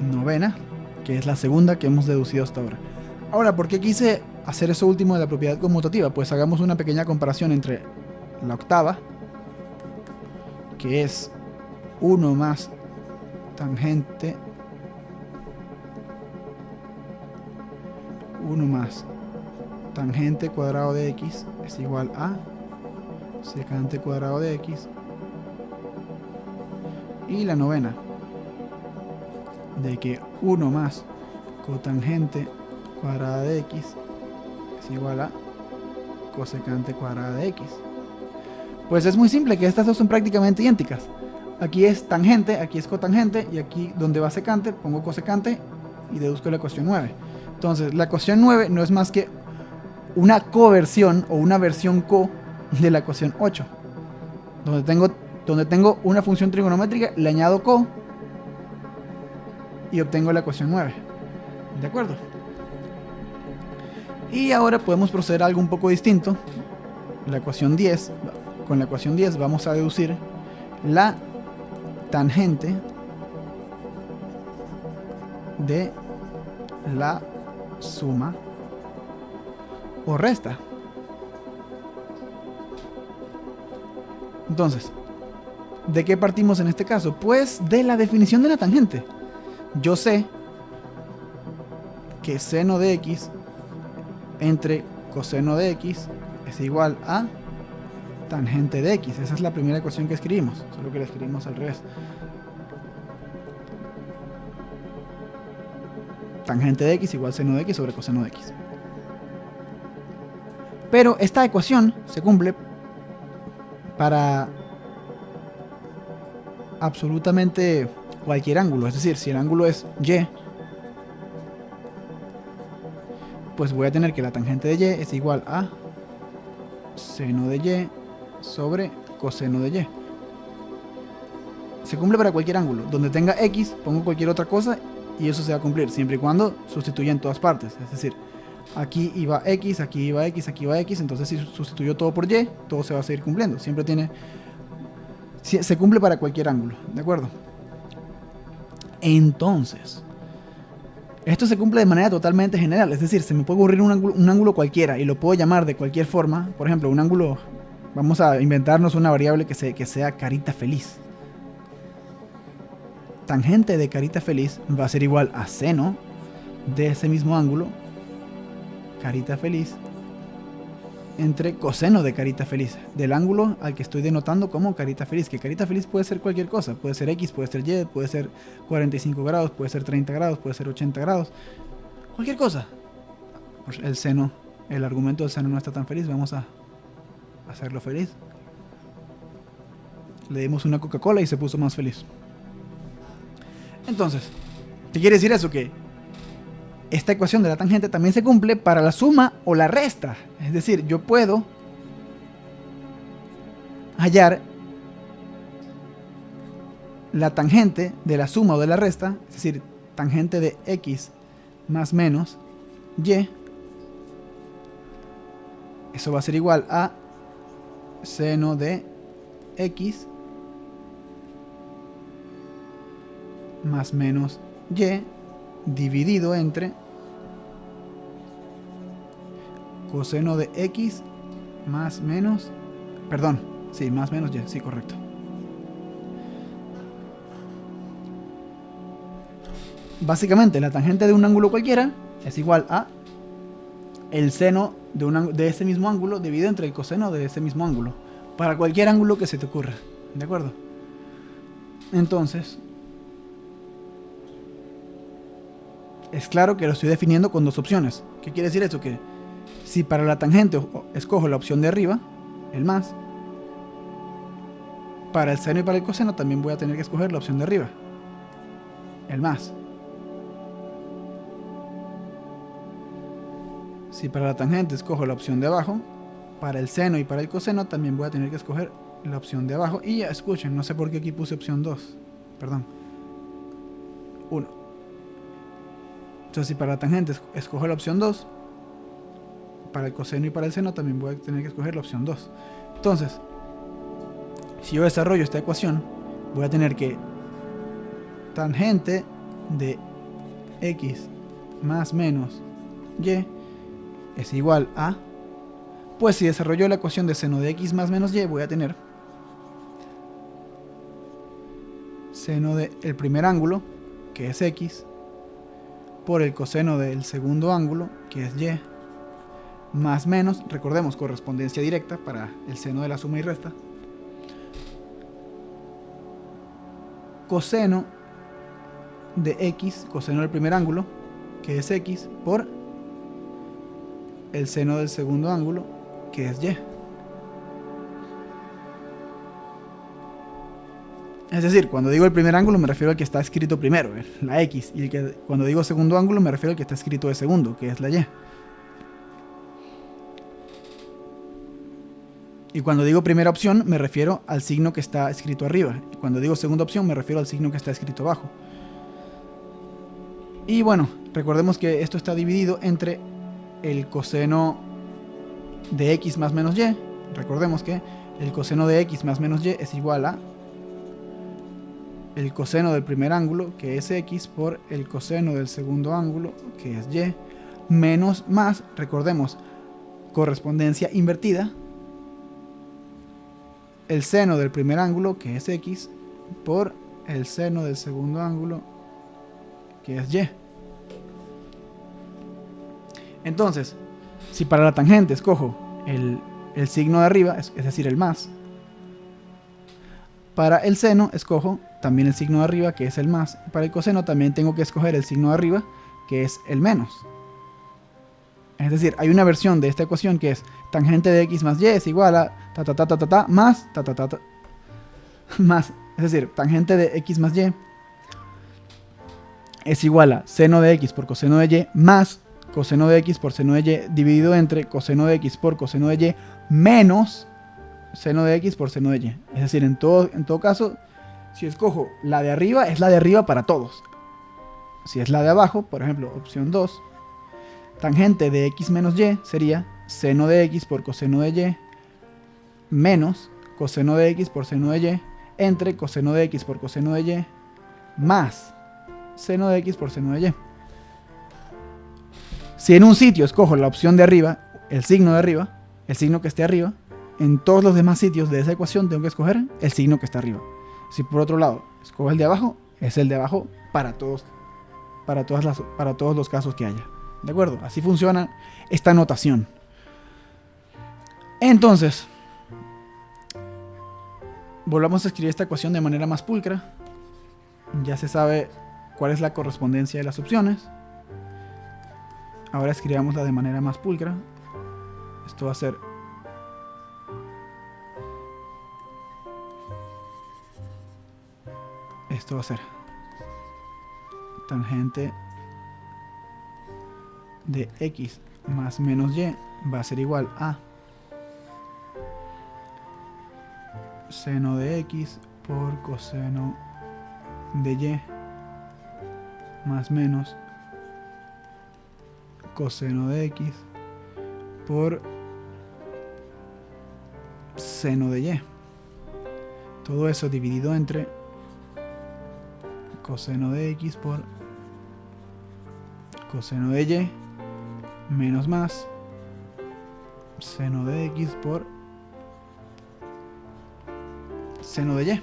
novena, que es la segunda que hemos deducido hasta ahora. Ahora, ¿por qué quise hacer eso último de la propiedad conmutativa? Pues hagamos una pequeña comparación entre la octava, que es 1 más tangente 1 más tangente cuadrado de x es igual a secante cuadrado de x, y la novena, de que 1 más cotangente cuadrada de x es igual a cosecante cuadrada de x. Pues es muy simple, que estas dos son prácticamente idénticas. Aquí es tangente, aquí es cotangente, y aquí donde va secante pongo cosecante y deduzco la ecuación 9. Entonces la ecuación 9 no es más que una coversión o una versión co de la ecuación 8. Donde tengo una función trigonométrica, le añado co y obtengo la ecuación 9. ¿De acuerdo? Y ahora podemos proceder a algo un poco distinto. La ecuación 10, con la ecuación 10 vamos a deducir la tangente de la suma o resta. Entonces, ¿de qué partimos en este caso? Pues de la definición de la tangente. Yo sé que seno de x entre coseno de x es igual a tangente de x. Esa es la primera ecuación que escribimos, solo que la escribimos al revés. Tangente de x igual seno de x sobre coseno de x. Pero esta ecuación se cumple para absolutamente cualquier ángulo. Es decir, si el ángulo es y, pues voy a tener que la tangente de y es igual a seno de y sobre coseno de y. Se cumple para cualquier ángulo. Donde tenga x, pongo cualquier otra cosa y eso se va a cumplir, siempre y cuando sustituya en todas partes. Es decir, aquí iba x, aquí iba x, aquí iba x. Entonces si sustituyo todo por y, todo se va a seguir cumpliendo. Siempre tiene... se cumple para cualquier ángulo, ¿de acuerdo? Entonces, esto se cumple de manera totalmente general. Es decir, se me puede ocurrir un ángulo cualquiera y lo puedo llamar de cualquier forma. Por ejemplo, un ángulo... Vamos a inventarnos una variable que sea carita feliz. Tangente de carita feliz va a ser igual a seno de ese mismo ángulo, carita feliz, entre coseno de carita feliz, del ángulo al que estoy denotando como carita feliz. Que carita feliz puede ser cualquier cosa, puede ser x, puede ser y, puede ser 45 grados, puede ser 30 grados, puede ser 80 grados, cualquier cosa. Pues el seno, el argumento del seno no está tan feliz, vamos a hacerlo feliz. Le dimos una Coca-Cola y se puso más feliz. Entonces, ¿qué quiere decir eso? Que esta ecuación de la tangente también se cumple para la suma o la resta. Es decir, yo puedo hallar la tangente de la suma o de la resta, es decir, tangente de x más menos y. Eso va a ser igual a seno de x más menos y dividido entre coseno de x más menos, perdón, sí, más menos y, sí, correcto. Básicamente la tangente de un ángulo cualquiera es igual a el seno de ese mismo ángulo dividido entre el coseno de ese mismo ángulo, para cualquier ángulo que se te ocurra, ¿de acuerdo? Entonces, es claro que lo estoy definiendo con dos opciones. ¿Qué quiere decir eso? Que si para la tangente escojo la opción de arriba, el más, para el seno y para el coseno también voy a tener que escoger la opción de arriba, el más. Si para la tangente escojo la opción de abajo, para el seno y para el coseno también voy a tener que escoger la opción de abajo. Y ya escuchen, no sé por qué aquí puse opción 2, perdón, 1. Entonces, si para la tangente escojo la opción 2, para el coseno y para el seno también voy a tener que escoger la opción 2. Entonces, si yo desarrollo esta ecuación, voy a tener que tangente de x más menos y es igual a... Pues si desarrollo la ecuación de seno de x más menos y, voy a tener seno del primer ángulo, que es x, por el coseno del segundo ángulo, que es y, más menos, recordemos, correspondencia directa para el seno de la suma y resta, coseno de x, coseno del primer ángulo, que es x, por el seno del segundo ángulo, que es y. Es decir, cuando digo el primer ángulo me refiero al que está escrito primero, la x, y cuando digo segundo ángulo me refiero al que está escrito de segundo, que es la y. Y cuando digo primera opción me refiero al signo que está escrito arriba, y cuando digo segunda opción me refiero al signo que está escrito abajo. Y bueno, recordemos que esto está dividido entre el coseno de x más menos y. Recordemos que el coseno de x más menos y es igual a el coseno del primer ángulo, que es x, por el coseno del segundo ángulo, que es y, menos más, recordemos, correspondencia invertida, el seno del primer ángulo, que es x, por el seno del segundo ángulo, que es y. Entonces, si para la tangente escojo el signo de arriba, es decir, el más. Para el seno escojo también el signo de arriba, que es el más. Para el coseno también tengo que escoger el signo de arriba, que es el menos. Es decir, hay una versión de esta ecuación que es tangente de x más y es igual a más más. Es decir, tangente de x más y es igual a seno de x por coseno de y más coseno de x por seno de y dividido entre coseno de x por coseno de y menos seno de x por seno de y. Es decir, en todo caso, si escojo la de arriba, es la de arriba para todos. Si es la de abajo, por ejemplo, opción 2, tangente de x menos y sería seno de x por coseno de y menos coseno de x por seno de y entre coseno de x por coseno de y más seno de x por seno de y. Si en un sitio escojo la opción de arriba, el signo de arriba, el signo que esté arriba, en todos los demás sitios de esa ecuación tengo que escoger el signo que está arriba. Si por otro lado escojo el de abajo, es el de abajo para todos los casos que haya. ¿De acuerdo? Así funciona esta notación. Entonces, volvamos a escribir esta ecuación de manera más pulcra. Ya se sabe cuál es la correspondencia de las opciones. Ahora escribámosla de manera más pulcra. Esto va a ser tangente de x más menos y va a ser igual a seno de x por coseno de y más menos coseno de x por seno de y. Todo eso dividido entre coseno de x por coseno de y menos más seno de x por seno de y.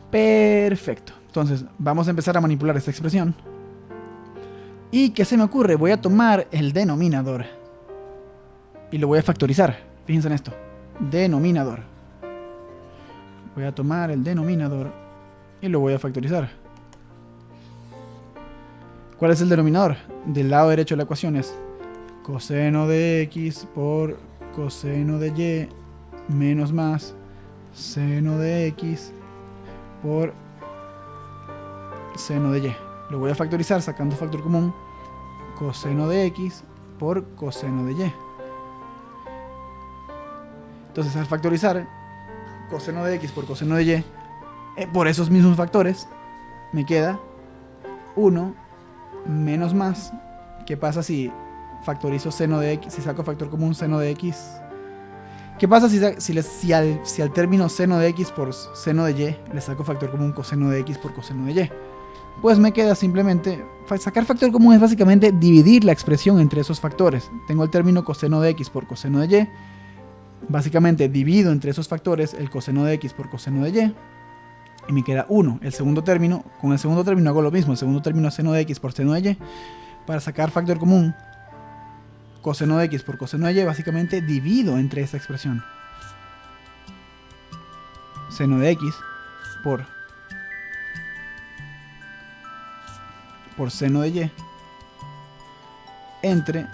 Perfecto. Entonces vamos a empezar a manipular esta expresión. ¿Y qué se me ocurre? Voy a tomar el denominador y lo voy a factorizar. Fíjense en esto. Denominador. Voy a tomar el denominador y lo voy a factorizar. ¿Cuál es el denominador? Del lado derecho de la ecuación es coseno de x por coseno de y menos más seno de x por seno de y. Lo voy a factorizar sacando factor común. Coseno de x por coseno de y. Entonces al factorizar coseno de x por coseno de y por esos mismos factores me queda 1 menos más. ¿Qué pasa si factorizo seno de x? Si saco factor común seno de x. ¿Qué pasa si al término seno de x por seno de y le saco factor común coseno de x por coseno de y? Pues me queda simplemente, sacar factor común es básicamente dividir la expresión entre esos factores. Tengo el término coseno de x por coseno de y. Básicamente divido entre esos factores el coseno de x por coseno de y. Y me queda 1. El segundo término, con el segundo término hago lo mismo. El segundo término es seno de x por seno de y. Para sacar factor común coseno de x por coseno de y, básicamente divido entre esta expresión. Seno de x por seno de y entre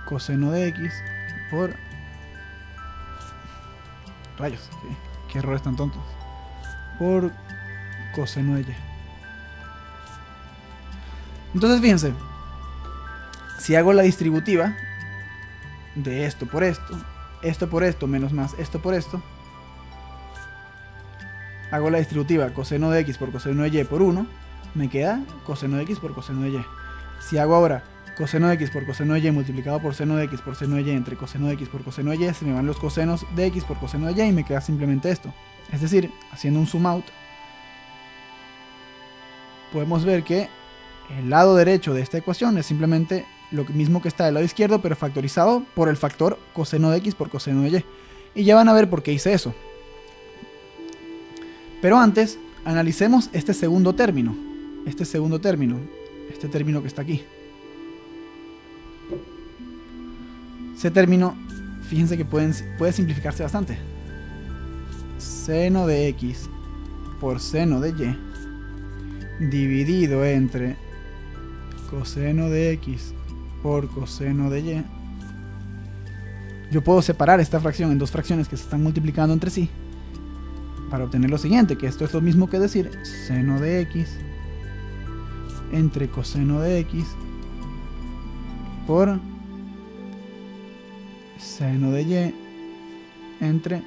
coseno de x por rayos, qué errores tan tontos, por coseno de y. Entonces fíjense, si hago la distributiva de esto por esto menos más esto por esto, hago la distributiva coseno de x por coseno de y por 1, me queda coseno de x por coseno de y. Si hago ahora coseno de x por coseno de y multiplicado por seno de x por seno de y entre coseno de x por coseno de y, se me van los cosenos de x por coseno de y y me queda simplemente esto. Es decir, haciendo un zoom out, podemos ver que el lado derecho de esta ecuación es simplemente lo mismo que está del lado izquierdo, pero factorizado por el factor coseno de x por coseno de y. Y ya van a ver por qué hice eso. Pero antes, analicemos este segundo término. este segundo término, este término que está aquí. Ese término, fíjense que puede simplificarse bastante. Seno de x por seno de y dividido entre coseno de x por coseno de y. Yo puedo separar esta fracción en dos fracciones que se están multiplicando entre sí para obtener lo siguiente, que esto es lo mismo que decir seno de x entre coseno de x por seno de y entre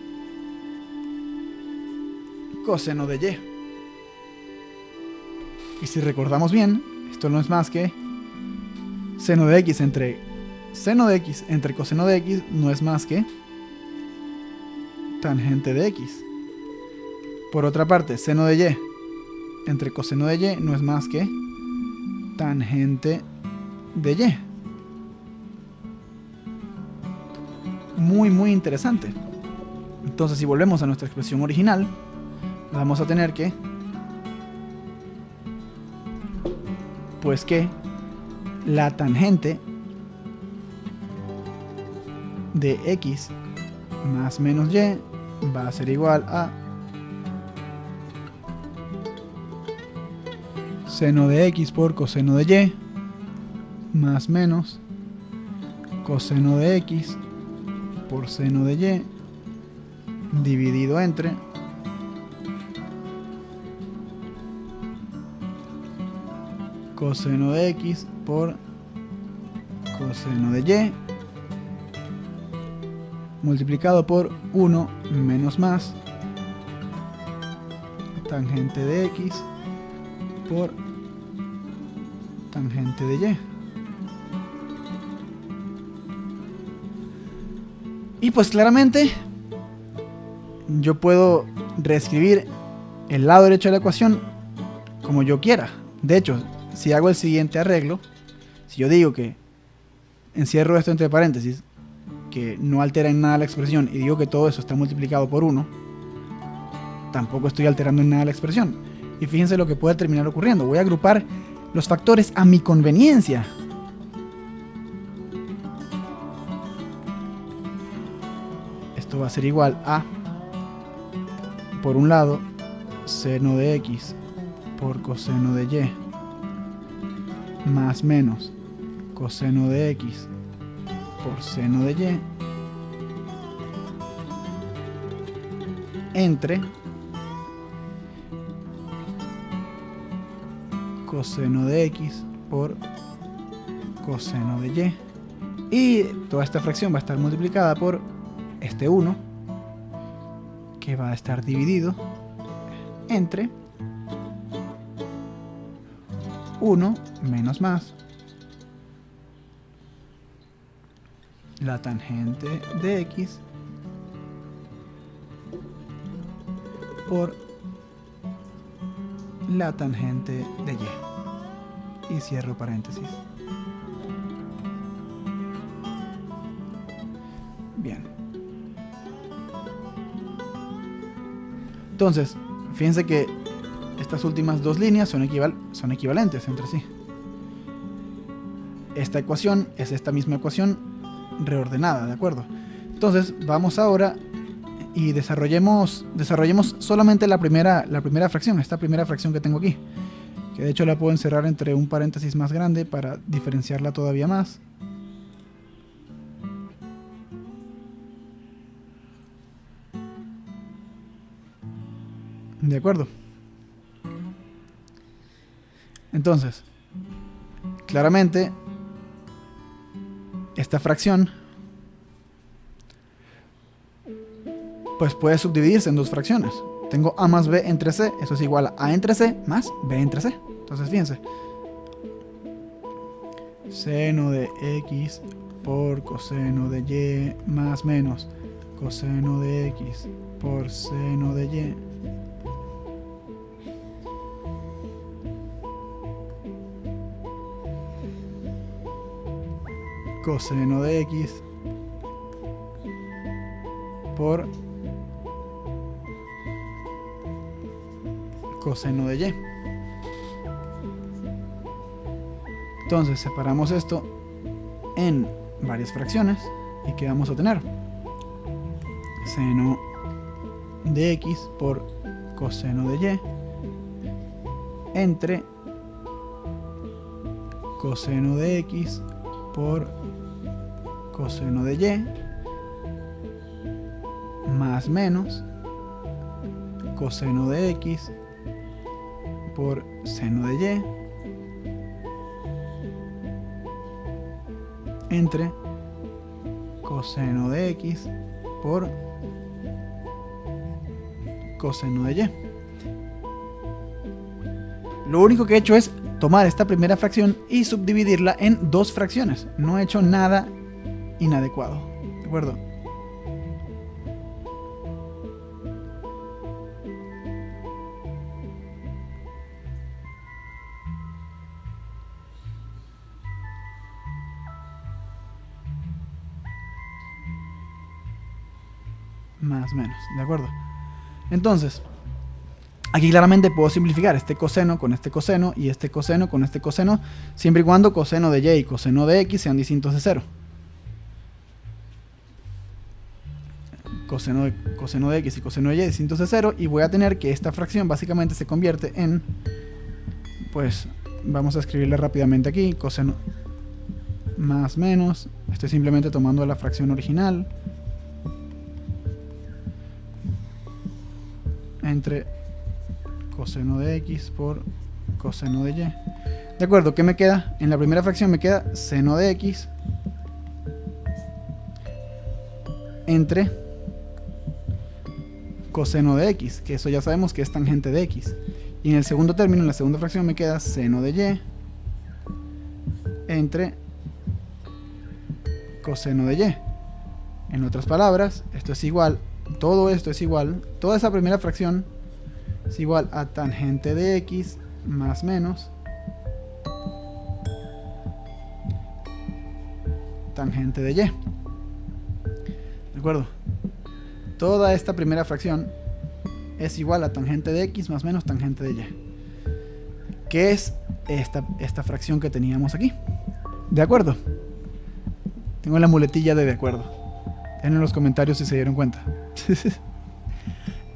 coseno de y. Y si recordamos bien, esto no es más que seno de x entre coseno de x no es más que tangente de x. Por otra parte, seno de y entre coseno de y no es más que tangente de y. Muy interesante. Entonces, si volvemos a nuestra expresión original, vamos a tener que la tangente de x más menos y va a ser igual a seno de x por coseno de y más menos coseno de x por seno de y dividido entre coseno de x por coseno de y multiplicado por 1 menos más tangente de x por tangente de y. Y pues claramente yo puedo reescribir el lado derecho de la ecuación como yo quiera. De hecho, si hago el siguiente arreglo, si yo digo que encierro esto entre paréntesis, que no altera en nada la expresión, y digo que todo eso está multiplicado por 1, tampoco estoy alterando en nada la expresión. Y fíjense lo que puede terminar ocurriendo. Voy a agrupar los factores a mi conveniencia. Esto va a ser igual a, por un lado, seno de x por coseno de y más menos coseno de x por seno de y entre coseno de x por coseno de y. Y toda esta fracción va a estar multiplicada por este 1, que va a estar dividido entre 1 menos más la tangente de x por la tangente de y. Y cierro paréntesis. Bien. Entonces, fíjense que estas últimas dos líneas son equivalentes entre sí. Esta ecuación es esta misma ecuación reordenada, ¿de acuerdo? Entonces, vamos ahora y desarrollemos solamente la primera fracción, esta primera fracción que tengo aquí, que de hecho la puedo encerrar entre un paréntesis más grande para diferenciarla todavía más. ¿De acuerdo? Entonces, claramente, esta fracción pues puede subdividirse en dos fracciones. Tengo a más b entre c, eso es igual a entre c más b entre c. Entonces, fíjense. Seno de x por coseno de y más menos coseno de x por seno de y coseno de x por coseno de y. Entonces separamos esto en varias fracciones y ¿qué vamos a tener? Seno de x por coseno de y entre coseno de x por coseno de y más menos coseno de x por seno de y entre coseno de x por coseno de y. Lo único que he hecho es tomar esta primera fracción y subdividirla en dos fracciones. No he hecho nada inadecuado, ¿de acuerdo? Más o menos, ¿de acuerdo? Entonces, aquí claramente puedo simplificar este coseno con este coseno y este coseno con este coseno, siempre y cuando coseno de y y coseno de x sean distintos de 0. Coseno de x y coseno de y distintos de 0, y voy a tener que esta fracción básicamente se convierte en, pues, vamos a escribirle rápidamente aquí, coseno más menos, estoy simplemente tomando la fracción original, entre coseno de x por coseno de y. De acuerdo, ¿qué me queda? En la primera fracción me queda seno de x entre coseno de x, que eso ya sabemos que es tangente de x. Y en el segundo término, en la segunda fracción, me queda seno de y entre coseno de y. En otras palabras, esto es igual, todo esto es igual, toda esa primera fracción es igual a tangente de x más menos tangente de y. ¿De acuerdo? Toda esta primera fracción es igual a tangente de x más menos tangente de y, que es esta fracción que teníamos aquí. ¿De acuerdo? Tengo la muletilla de acuerdo. Dejen en los comentarios si se dieron cuenta.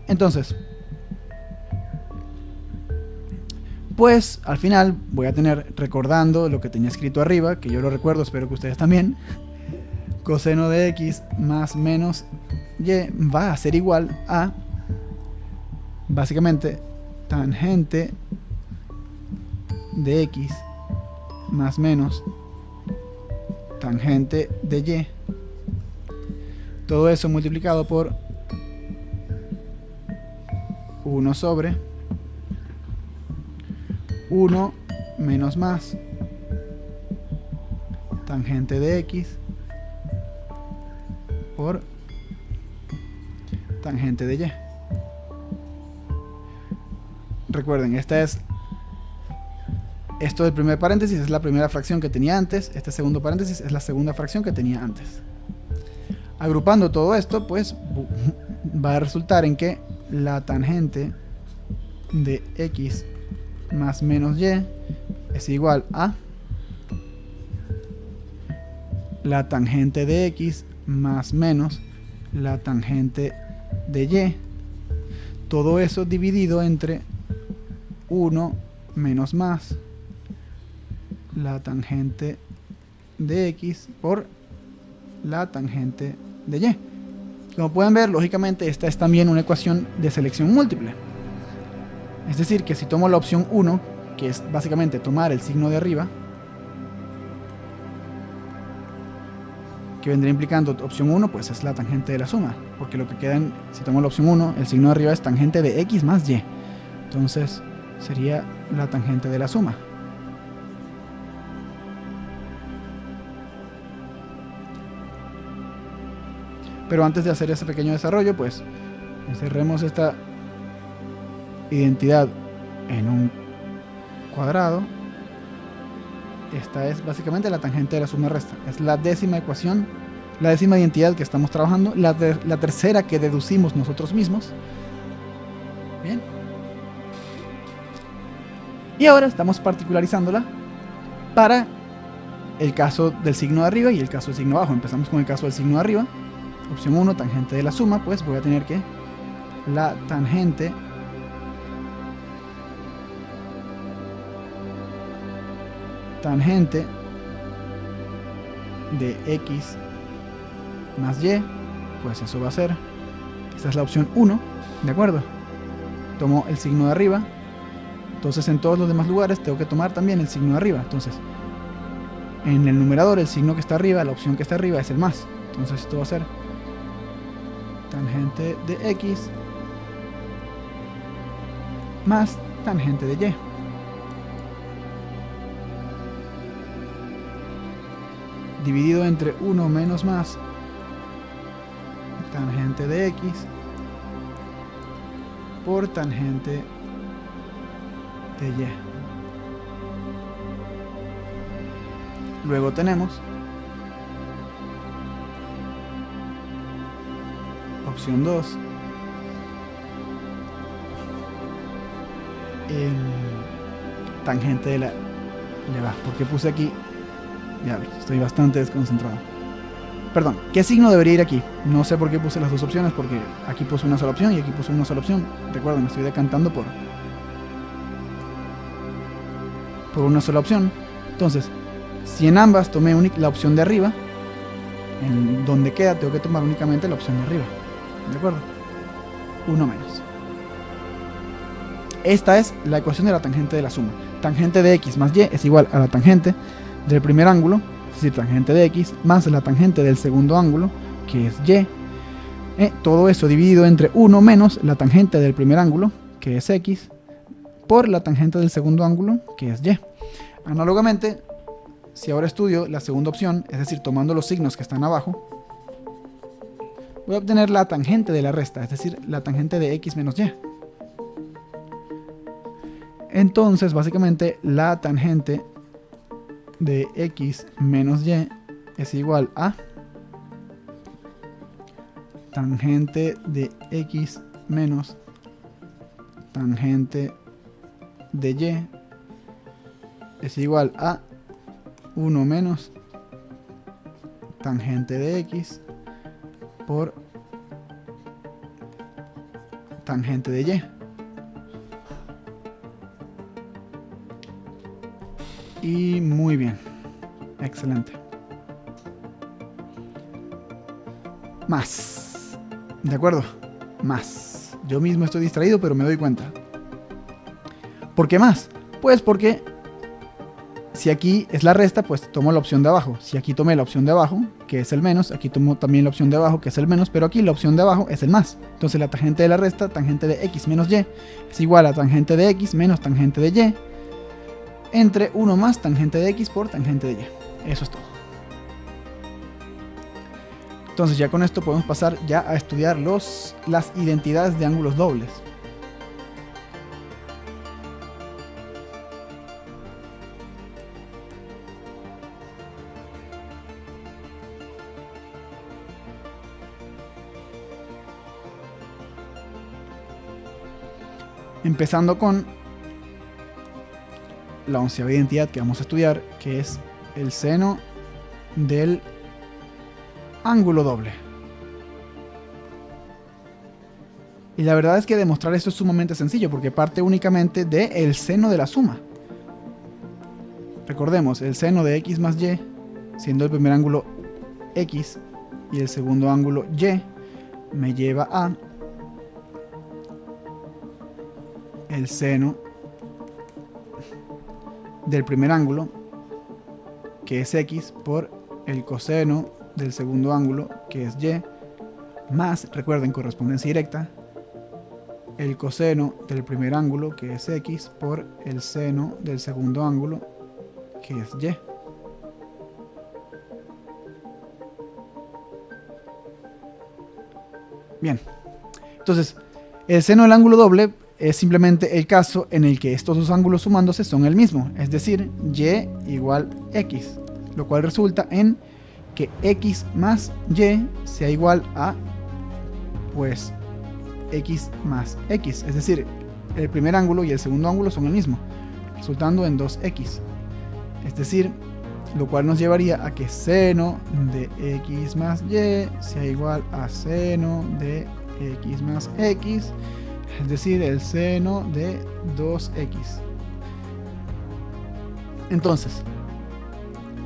Entonces, pues al final voy a tener, recordando lo que tenía escrito arriba, que yo lo recuerdo, espero que ustedes también, coseno de x más menos y va a ser igual a, básicamente, tangente de x más menos tangente de y, todo eso multiplicado por 1 sobre 1 menos más tangente de x por tangente de y. Recuerden, esto del primer paréntesis es la primera fracción que tenía antes, este segundo paréntesis es la segunda fracción que tenía antes. Agrupando todo esto, pues va a resultar en que la tangente de x más menos y es igual a la tangente de x más menos la tangente de y, todo eso dividido entre 1 menos más la tangente de x por la tangente de y. Como pueden ver, lógicamente esta es también una ecuación de selección múltiple. Es decir, que si tomo la opción 1, que es básicamente tomar el signo de arriba, que vendría implicando opción 1, pues es la tangente de la suma, porque lo que queda si tomo la opción 1, el signo de arriba es tangente de x más y, entonces sería la tangente de la suma. Pero antes de hacer ese pequeño desarrollo, pues encerremos esta identidad en un cuadrado. Esta es básicamente la tangente de la suma resta. Es la décima ecuación, la décima identidad que estamos trabajando, la tercera que deducimos nosotros mismos. Bien. Y ahora estamos particularizándola para el caso del signo de arriba y el caso del signo de abajo. Empezamos con el caso del signo de arriba. Opción 1, tangente de la suma, pues voy a tener que la tangente de x más y, pues eso va a ser, esta es la opción 1, ¿de acuerdo? Tomo el signo de arriba, entonces en todos los demás lugares tengo que tomar también el signo de arriba. Entonces en el numerador el signo que está arriba, la opción que está arriba es el más, entonces esto va a ser tangente de x más tangente de y. Dividido entre 1 menos más tangente de x por tangente de y. Luego tenemos opción 2, tangente de la... ¿Por qué puse aquí? Diablos, estoy bastante desconcentrado. Perdón, ¿qué signo debería ir aquí? No sé por qué puse las dos opciones, porque aquí puse una sola opción y aquí puse una sola opción. Recuerden, me estoy decantando por una sola opción. Entonces, si en ambas tomé la opción de arriba, en donde queda tengo que tomar únicamente la opción de arriba. ¿De acuerdo? 1 menos. Esta es la ecuación de la tangente de la suma. Tangente de x más y es igual a la tangente del primer ángulo, es decir, tangente de x, más la tangente del segundo ángulo, que es y. Todo eso dividido entre 1 menos la tangente del primer ángulo, que es x, por la tangente del segundo ángulo, que es y. Análogamente, si ahora estudio la segunda opción, es decir, tomando los signos que están abajo, voy a obtener la tangente de la resta, es decir, la tangente de x menos y. Entonces, básicamente, la tangente de x menos y es igual a tangente de x menos tangente de y es igual a 1 menos tangente de x por tangente de y. Y muy bien, excelente. Más, ¿de acuerdo? Más. Yo mismo estoy distraído, pero me doy cuenta. ¿Por qué más? Pues porque si aquí es la resta, pues tomo la opción de abajo. Si aquí tomé la opción de abajo, que es el menos, aquí tomo también la opción de abajo, que es el menos, pero aquí la opción de abajo es el más. Entonces la tangente de la resta, tangente de x menos y, es igual a tangente de x menos tangente de y, entre 1 más tangente de x por tangente de y. Eso es todo. Entonces ya con esto podemos pasar ya a estudiar las identidades de ángulos dobles. Empezando con la 11ª identidad que vamos a estudiar, que es el seno del ángulo doble. Y la verdad es que demostrar esto es sumamente sencillo, porque parte únicamente del seno de la suma. Recordemos, el seno de x más y, siendo el primer ángulo x y el segundo ángulo y, me lleva a el seno del primer ángulo, que es x, por el coseno del segundo ángulo, que es y, más, recuerden, correspondencia directa, el coseno del primer ángulo, que es x, por el seno del segundo ángulo, que es y. Bien, entonces, el seno del ángulo doble es simplemente el caso en el que estos dos ángulos sumándose son el mismo, es decir, y igual x, lo cual resulta en que x más y sea igual a, pues, x más x, es decir, el primer ángulo y el segundo ángulo son el mismo, resultando en 2x. Es decir, lo cual nos llevaría a que seno de x más y sea igual a seno de x más x, es decir, el seno de 2x. Entonces,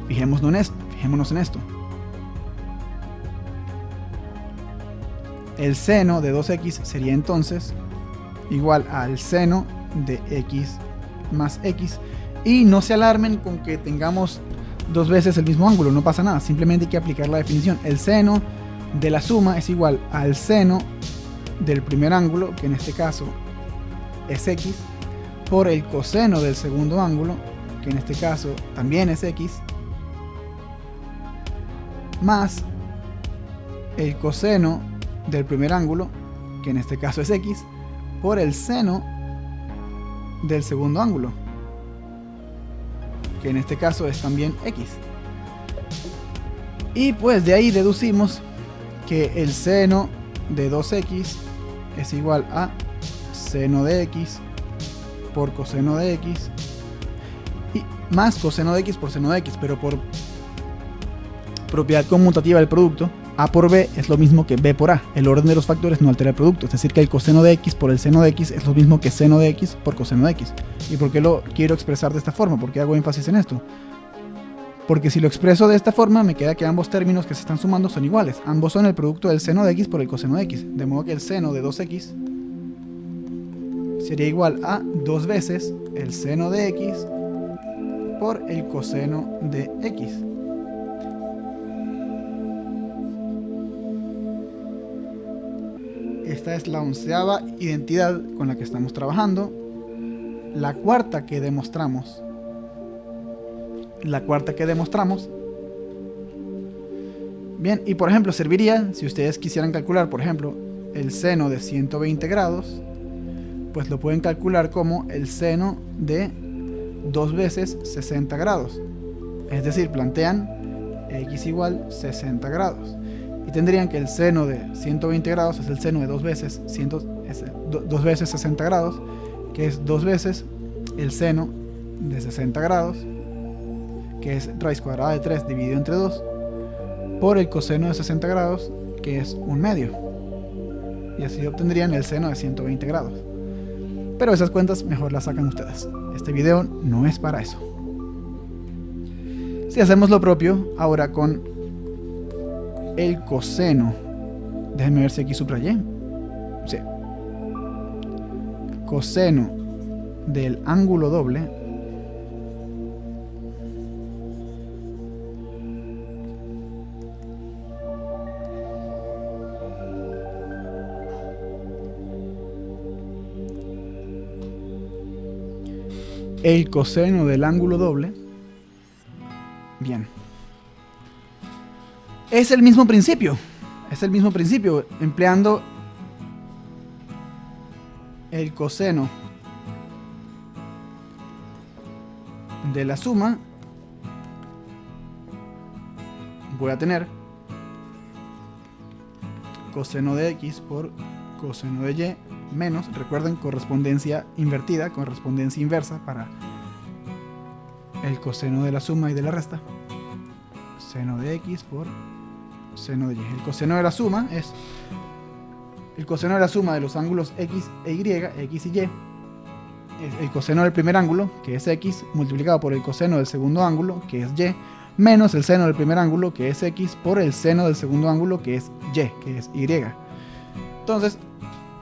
fijémonos en esto. El seno de 2x sería entonces igual al seno de x más x. Y no se alarmen con que tengamos dos veces el mismo ángulo, no pasa nada, simplemente hay que aplicar la definición. El seno de la suma es igual al seno del primer ángulo, que en este caso es x, por el coseno del segundo ángulo, que en este caso también es x, más el coseno del primer ángulo, que en este caso es x, por el seno del segundo ángulo, que en este caso es también x. Y pues de ahí deducimos que el seno de 2x es igual a seno de x por coseno de x, y más coseno de x por seno de x, pero por propiedad conmutativa del producto, a por b es lo mismo que b por a. El orden de los factores no altera el producto, es decir que el coseno de x por el seno de x es lo mismo que seno de x por coseno de x. ¿Y por qué lo quiero expresar de esta forma? ¿Por qué hago énfasis en esto? Porque si lo expreso de esta forma, me queda que ambos términos que se están sumando son iguales. Ambos son el producto del seno de x por el coseno de x. De modo que el seno de 2x sería igual a 2 veces el seno de x por el coseno de x. Esta es la 11ª identidad con la que estamos trabajando. La cuarta que demostramos. Bien, y por ejemplo serviría, si ustedes quisieran calcular, por ejemplo, el seno de 120 grados, pues lo pueden calcular como el seno de 2 veces 60 grados. Es decir, plantean x igual 60 grados. Y tendrían que el seno de 120 grados es el seno de 2 veces 60 grados, que es 2 veces el seno de 60 grados, que es raíz cuadrada de 3 dividido entre 2, por el coseno de 60 grados, que es 1/2. Y así obtendrían el seno de 120 grados. Pero esas cuentas mejor las sacan ustedes. Este video no es para eso. Si hacemos lo propio ahora con el coseno, déjenme ver si aquí subrayé. Sí. Coseno del ángulo doble el coseno del ángulo doble. Bien. Es el mismo principio. Empleando el coseno de la suma, voy a tener coseno de x por coseno de y menos, recuerden, correspondencia invertida, correspondencia inversa para el coseno de la suma y de la resta. Seno de x por seno de y. El coseno de la suma es el coseno de la suma de los ángulos x e y, x y y. El coseno del primer ángulo, que es x, multiplicado por el coseno del segundo ángulo, que es y, menos el seno del primer ángulo, que es x, por el seno del segundo ángulo, que es y, que es y. Entonces,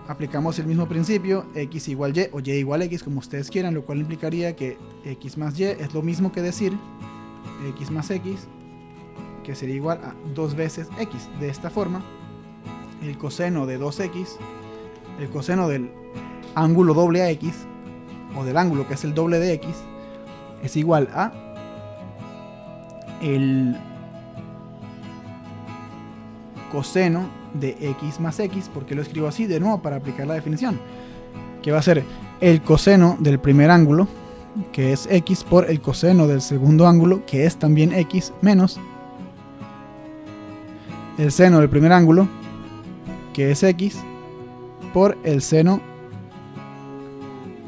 aplicamos el mismo principio, x igual y o y igual x, como ustedes quieran, lo cual implicaría que x más y es lo mismo que decir x más x, que sería igual a 2 veces x. De esta forma, el coseno de 2x, el coseno del ángulo doble a x, o del ángulo que es el doble de x, es igual a el coseno de x más x. ¿Por qué lo escribo así? De nuevo, para aplicar la definición, que va a ser el coseno del primer ángulo, que es x, por el coseno del segundo ángulo, que es también x, menos el seno del primer ángulo, que es x, por el seno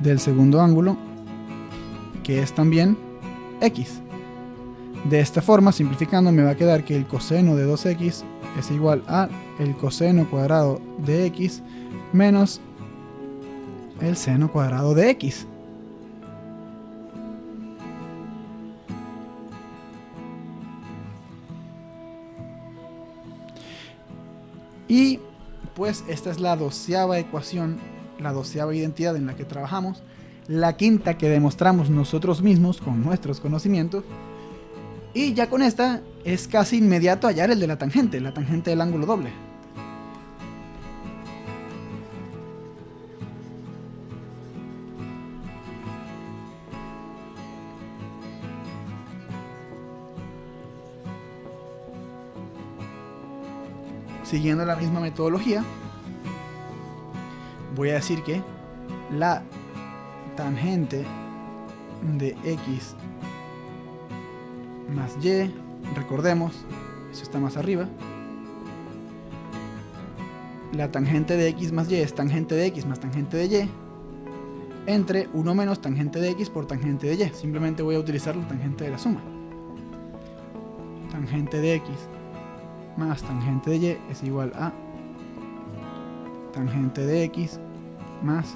del segundo ángulo, que es también x. De esta forma, simplificando, me va a quedar que el coseno de 2x es igual a el coseno cuadrado de x menos el seno cuadrado de x. Y pues esta es la 12ª ecuación, la 12ª identidad en la que trabajamos, la 5ª que demostramos nosotros mismos con nuestros conocimientos, y ya con esta es casi inmediato hallar el de la tangente del ángulo doble. Siguiendo la misma metodología, voy a decir que la tangente de x más y, recordemos, eso está más arriba, la tangente de x más y es tangente de x más tangente de y, entre 1 menos tangente de x por tangente de y. Simplemente voy a utilizar la tangente de la suma. Tangente de x más tangente de y es igual a tangente de x más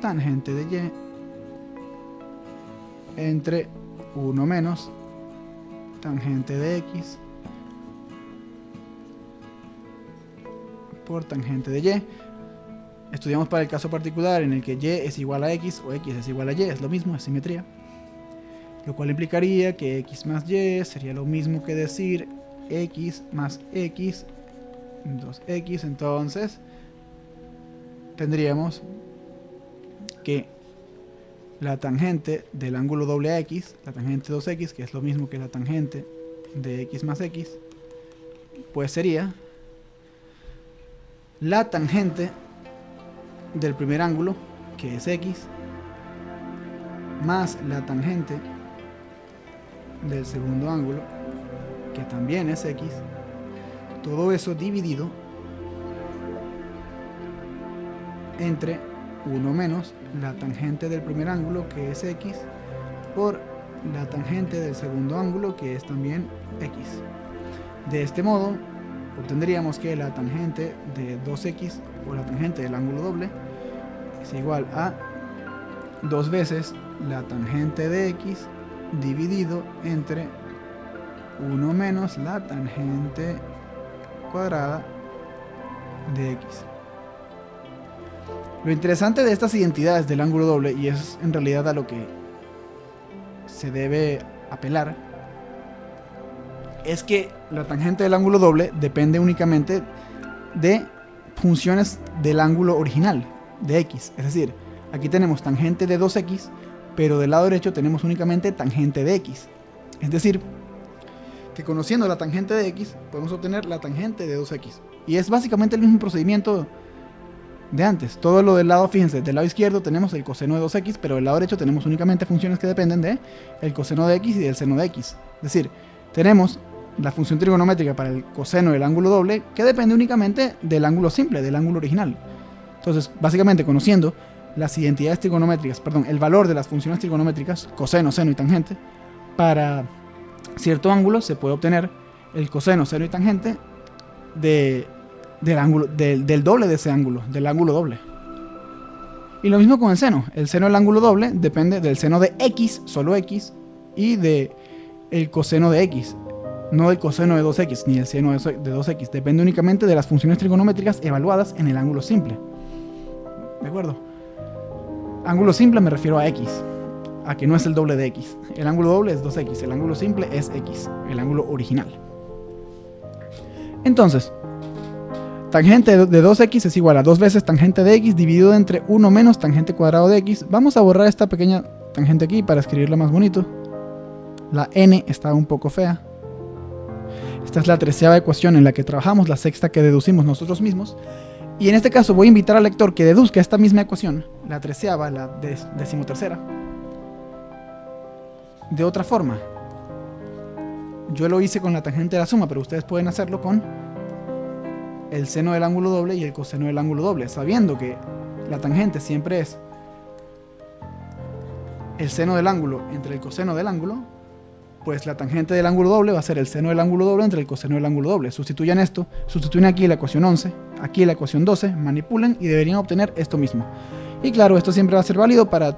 tangente de y entre 1 menos tangente de x por tangente de y. Estudiamos para el caso particular en el que y es igual a x o x es igual a y, es lo mismo, es simetría, lo cual implicaría que x más y sería lo mismo que decir x más x, 2x. Entonces tendríamos que la tangente del ángulo doble a x, la tangente 2x, que es lo mismo que la tangente de x más x, pues sería la tangente del primer ángulo, que es x, más la tangente del segundo ángulo, que también es x, todo eso dividido entre 1 menos la tangente del primer ángulo, que es x, por la tangente del segundo ángulo, que es también x. De este modo obtendríamos que la tangente de 2x o la tangente del ángulo doble es igual a 2 veces la tangente de x dividido entre 1 menos la tangente cuadrada de x. Lo interesante de estas identidades del ángulo doble, y es en realidad a lo que se debe apelar, es que la tangente del ángulo doble depende únicamente de funciones del ángulo original, de x. Es decir, aquí tenemos tangente de 2x, pero del lado derecho tenemos únicamente tangente de x. Es decir, que conociendo la tangente de x, podemos obtener la tangente de 2x. Y es básicamente el mismo procedimiento de antes. Todo lo del lado, fíjense, del lado izquierdo tenemos el coseno de 2x, pero del lado derecho tenemos únicamente funciones que dependen de el coseno de x y del seno de x. Es decir, tenemos la función trigonométrica para el coseno del ángulo doble, que depende únicamente del ángulo simple, del ángulo original. Entonces, básicamente, conociendo las identidades trigonométricas, perdón, el valor de las funciones trigonométricas, coseno, seno y tangente, para cierto ángulo se puede obtener el coseno, seno y tangente del ángulo, del doble de ese ángulo, del ángulo doble. Y lo mismo con el seno. El seno del ángulo doble depende del seno de x, solo x, y de el coseno de x, no del coseno de 2x ni del seno de 2x. Depende únicamente de las funciones trigonométricas evaluadas en el ángulo simple. ¿De acuerdo? Ángulo simple me refiero a x, a que no es el doble de x. El ángulo doble es 2x, el ángulo simple es x, el ángulo original. Entonces, tangente de 2x es igual a 2 veces tangente de x dividido entre 1 menos tangente cuadrado de x. Vamos a borrar esta pequeña tangente aquí para escribirla más bonito. La n está un poco fea. Esta es la 13ª ecuación en la que trabajamos, la 6ª que deducimos nosotros mismos. Y en este caso voy a invitar al lector que deduzca esta misma ecuación, la 13ª, la 13ª, de otra forma. Yo lo hice con la tangente de la suma, pero ustedes pueden hacerlo con el seno del ángulo doble y el coseno del ángulo doble, sabiendo que la tangente siempre es el seno del ángulo entre el coseno del ángulo, pues la tangente del ángulo doble va a ser el seno del ángulo doble entre el coseno del ángulo doble. Sustituyan esto, sustituyen aquí la ecuación 11, aquí la ecuación 12, manipulan y deberían obtener esto mismo. Y claro, esto siempre va a ser válido para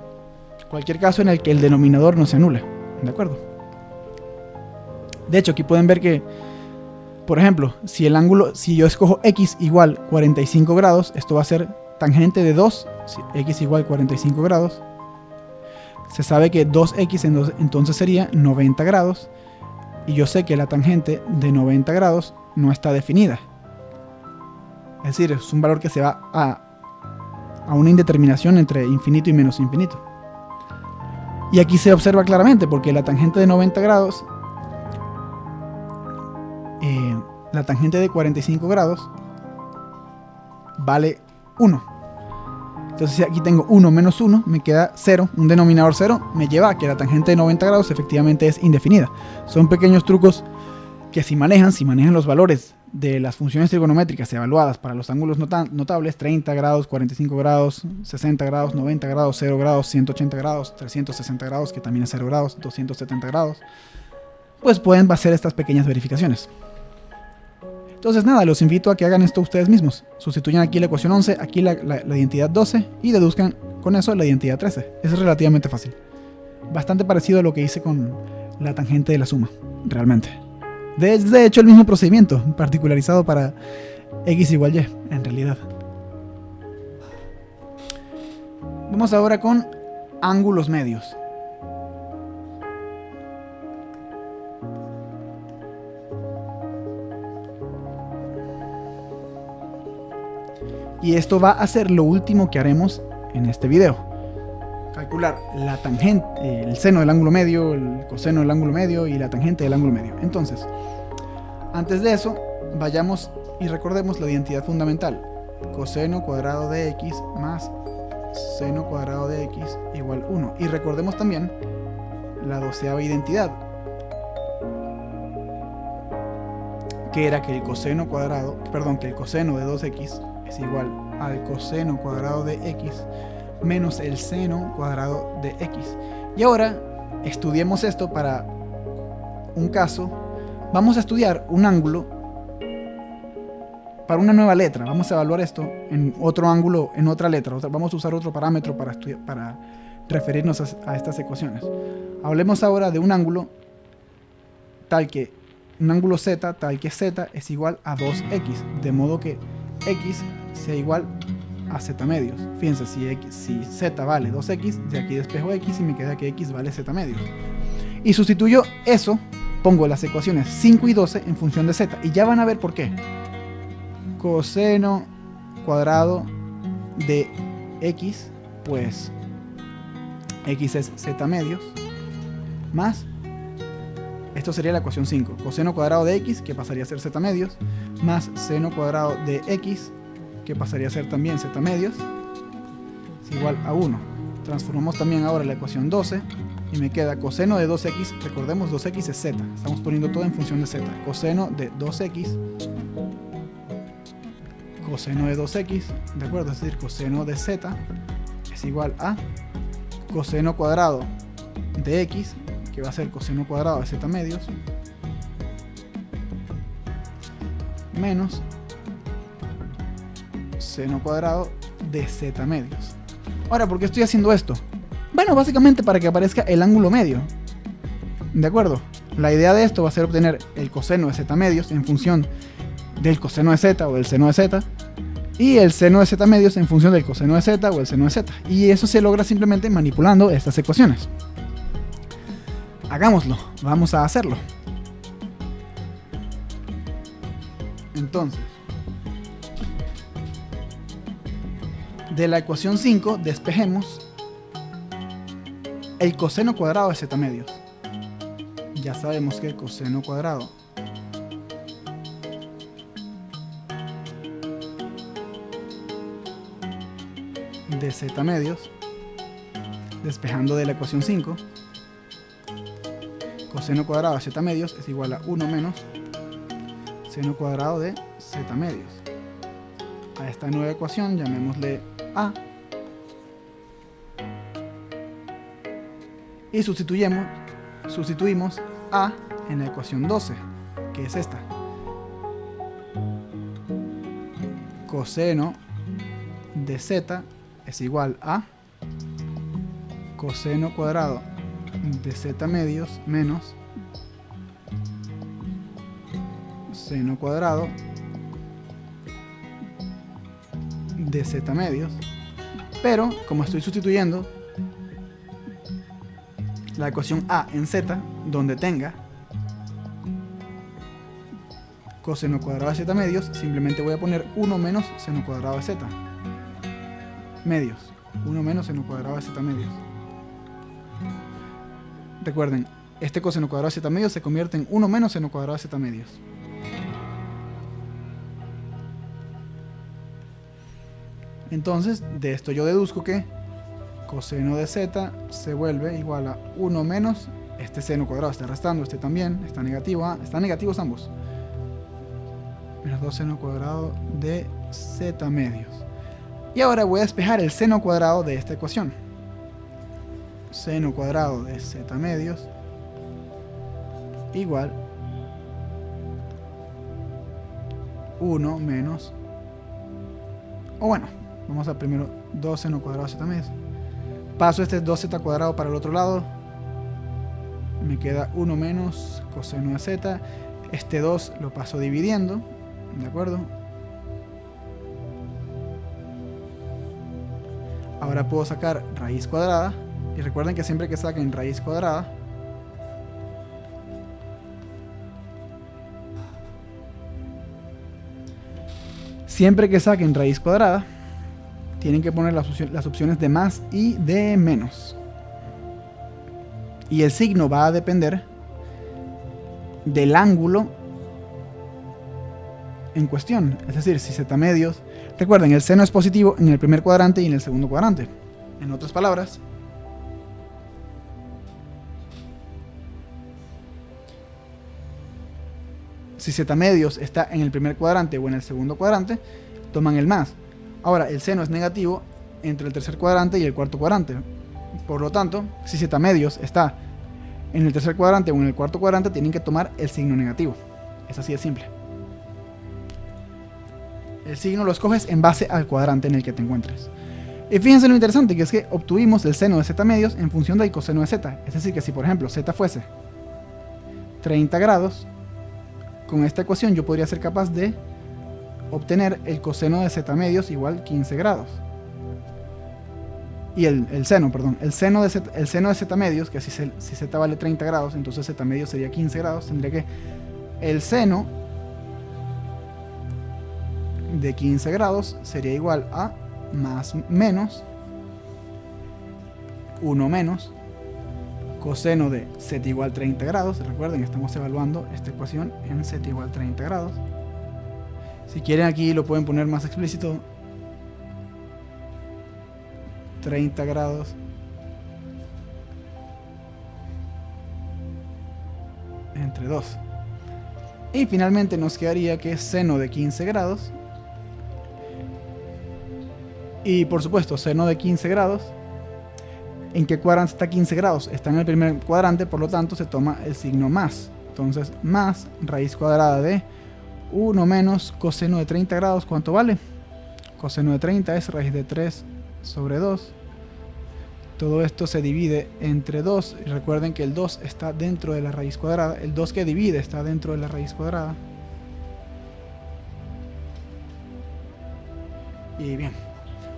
cualquier caso en el que el denominador no se anule, ¿de acuerdo? De hecho, aquí pueden ver que, por ejemplo, si yo escojo x igual 45 grados, esto va a ser tangente de 2, si x igual 45 grados, se sabe que 2x entonces sería 90 grados, y yo sé que la tangente de 90 grados no está definida. Es decir, es un valor que se va a una indeterminación entre infinito y menos infinito. Y aquí se observa claramente, porque la tangente de 90 grados, la tangente de 45 grados, vale 1. Entonces si aquí tengo 1 menos 1, me queda 0, un denominador 0, me lleva a que la tangente de 90 grados efectivamente es indefinida. Son pequeños trucos que si manejan los valores de las funciones trigonométricas evaluadas para los ángulos notables, 30 grados, 45 grados, 60 grados, 90 grados, 0 grados, 180 grados, 360 grados, que también es 0 grados, 270 grados, pues pueden hacer estas pequeñas verificaciones. Entonces nada, los invito a que hagan esto ustedes mismos. Sustituyan aquí la ecuación 11, aquí la identidad 12 y deduzcan con eso la identidad 13. Es relativamente fácil. Bastante parecido a lo que hice con la tangente de la suma, realmente. De hecho, el mismo procedimiento, particularizado para x igual y, en realidad. Vamos ahora con ángulos medios. Y esto va a ser lo último que haremos en este video. Calcular la tangente, el seno del ángulo medio, el coseno del ángulo medio y la tangente del ángulo medio. Entonces, antes de eso, vayamos y recordemos la identidad fundamental. Coseno cuadrado de x más seno cuadrado de x igual 1. Y recordemos también la 12ª identidad, que era que el coseno de 2x es igual al coseno cuadrado de x menos el seno cuadrado de x. Y ahora estudiemos esto para un caso. Vamos a estudiar un ángulo para una nueva letra. Vamos a evaluar esto en otro ángulo, en otra letra. Vamos a usar otro parámetro para referirnos a estas ecuaciones. Hablemos ahora de un ángulo un ángulo z tal que z es igual a 2x, de modo que x sea igual a z medios. Fíjense, si z vale 2x, de aquí despejo x y me queda que x vale z medios. Y sustituyo eso, pongo las ecuaciones 5 y 12 en función de z, y ya van a ver por qué. Coseno cuadrado de x, pues x es z medios, más, esto sería la ecuación 5, coseno cuadrado de x, que pasaría a ser z medios, más seno cuadrado de x, que pasaría a ser también z medios, es igual a 1. Transformamos también ahora la ecuación 12 y me queda coseno de 2x, recordemos 2x es z, estamos poniendo todo en función de z, coseno de 2x, coseno de 2x, ¿de acuerdo? Es decir, coseno de z es igual a coseno cuadrado de x, que va a ser coseno cuadrado de z medios, menos seno cuadrado de z medios. Ahora, ¿por qué estoy haciendo esto? Bueno, básicamente para que aparezca el ángulo medio, ¿de acuerdo? La idea de esto va a ser obtener el coseno de z medios en función del coseno de z o del seno de z, y el seno de z medios en función del coseno de z o el seno de z. Y eso se logra simplemente manipulando estas ecuaciones. Hagámoslo, vamos a hacerlo. Entonces, de la ecuación 5 despejemos el coseno cuadrado de z medios. Ya sabemos que el coseno cuadrado de z medios, despejando de la ecuación 5, coseno cuadrado de z medios es igual a 1 menos seno cuadrado de z medios. A esta nueva ecuación llamémosle A y sustituyemos sustituimos a en la ecuación 12, que es esta. Coseno de z es igual a coseno cuadrado de z medios menos seno cuadrado de z medios. Pero como estoy sustituyendo la ecuación a en z, donde tenga coseno cuadrado de z medios, simplemente voy a poner 1 menos seno cuadrado de z medios. 1 menos seno cuadrado de z medios. Recuerden, este coseno cuadrado de z medios se convierte en 1 menos seno cuadrado de z medios. Entonces, de esto yo deduzco que coseno de z se vuelve igual a 1 menos, este seno cuadrado está restando, este también, está negativo, están negativos ambos, menos 2 seno cuadrado de z medios. Y ahora voy a despejar el seno cuadrado de esta ecuación. Seno cuadrado de z medios igual 1 menos, o bueno, vamos a primero 2 seno cuadrado de z medios. Paso este 2z cuadrado para el otro lado. Me queda 1 menos coseno de z. Este 2 lo paso dividiendo. ¿De acuerdo? Ahora puedo sacar raíz cuadrada. Y recuerden que siempre que saquen raíz cuadrada, tienen que poner las opciones de más y de menos. Y el signo va a depender del ángulo en cuestión. Es decir, si z medios... Recuerden, el seno es positivo en el primer cuadrante y en el segundo cuadrante. En otras palabras, si z medios está en el primer cuadrante o en el segundo cuadrante, toman el más. Ahora, el seno es negativo entre el tercer cuadrante y el cuarto cuadrante. Por lo tanto, si z medios está en el tercer cuadrante o en el cuarto cuadrante, tienen que tomar el signo negativo. Es así de simple. El signo lo escoges en base al cuadrante en el que te encuentres. Y fíjense lo interesante, que es que obtuvimos el seno de z medios en función del coseno de z. Es decir, que si por ejemplo z fuese 30 grados, con esta ecuación yo podría ser capaz de obtener el coseno de z medios igual 15 grados. Y el seno de z medios, que si z vale 30 grados, entonces z medios sería 15 grados, tendría que el seno de 15 grados sería igual a más menos 1 menos coseno de z igual 30 grados. Recuerden, estamos evaluando esta ecuación en z igual 30 grados. Si quieren aquí lo pueden poner más explícito. 30 grados entre 2. Y finalmente nos quedaría que seno de 15 grados. Y por supuesto, seno de 15 grados. ¿En qué cuadrante está 15 grados? Está en el primer cuadrante, por lo tanto se toma el signo más. Entonces, más raíz cuadrada de 1 menos coseno de 30 grados. ¿Cuánto vale? Coseno de 30 es raíz de 3 sobre 2. Todo esto se divide entre 2. Y recuerden que el 2 está dentro de la raíz cuadrada. El 2 que divide está dentro de la raíz cuadrada. Y bien,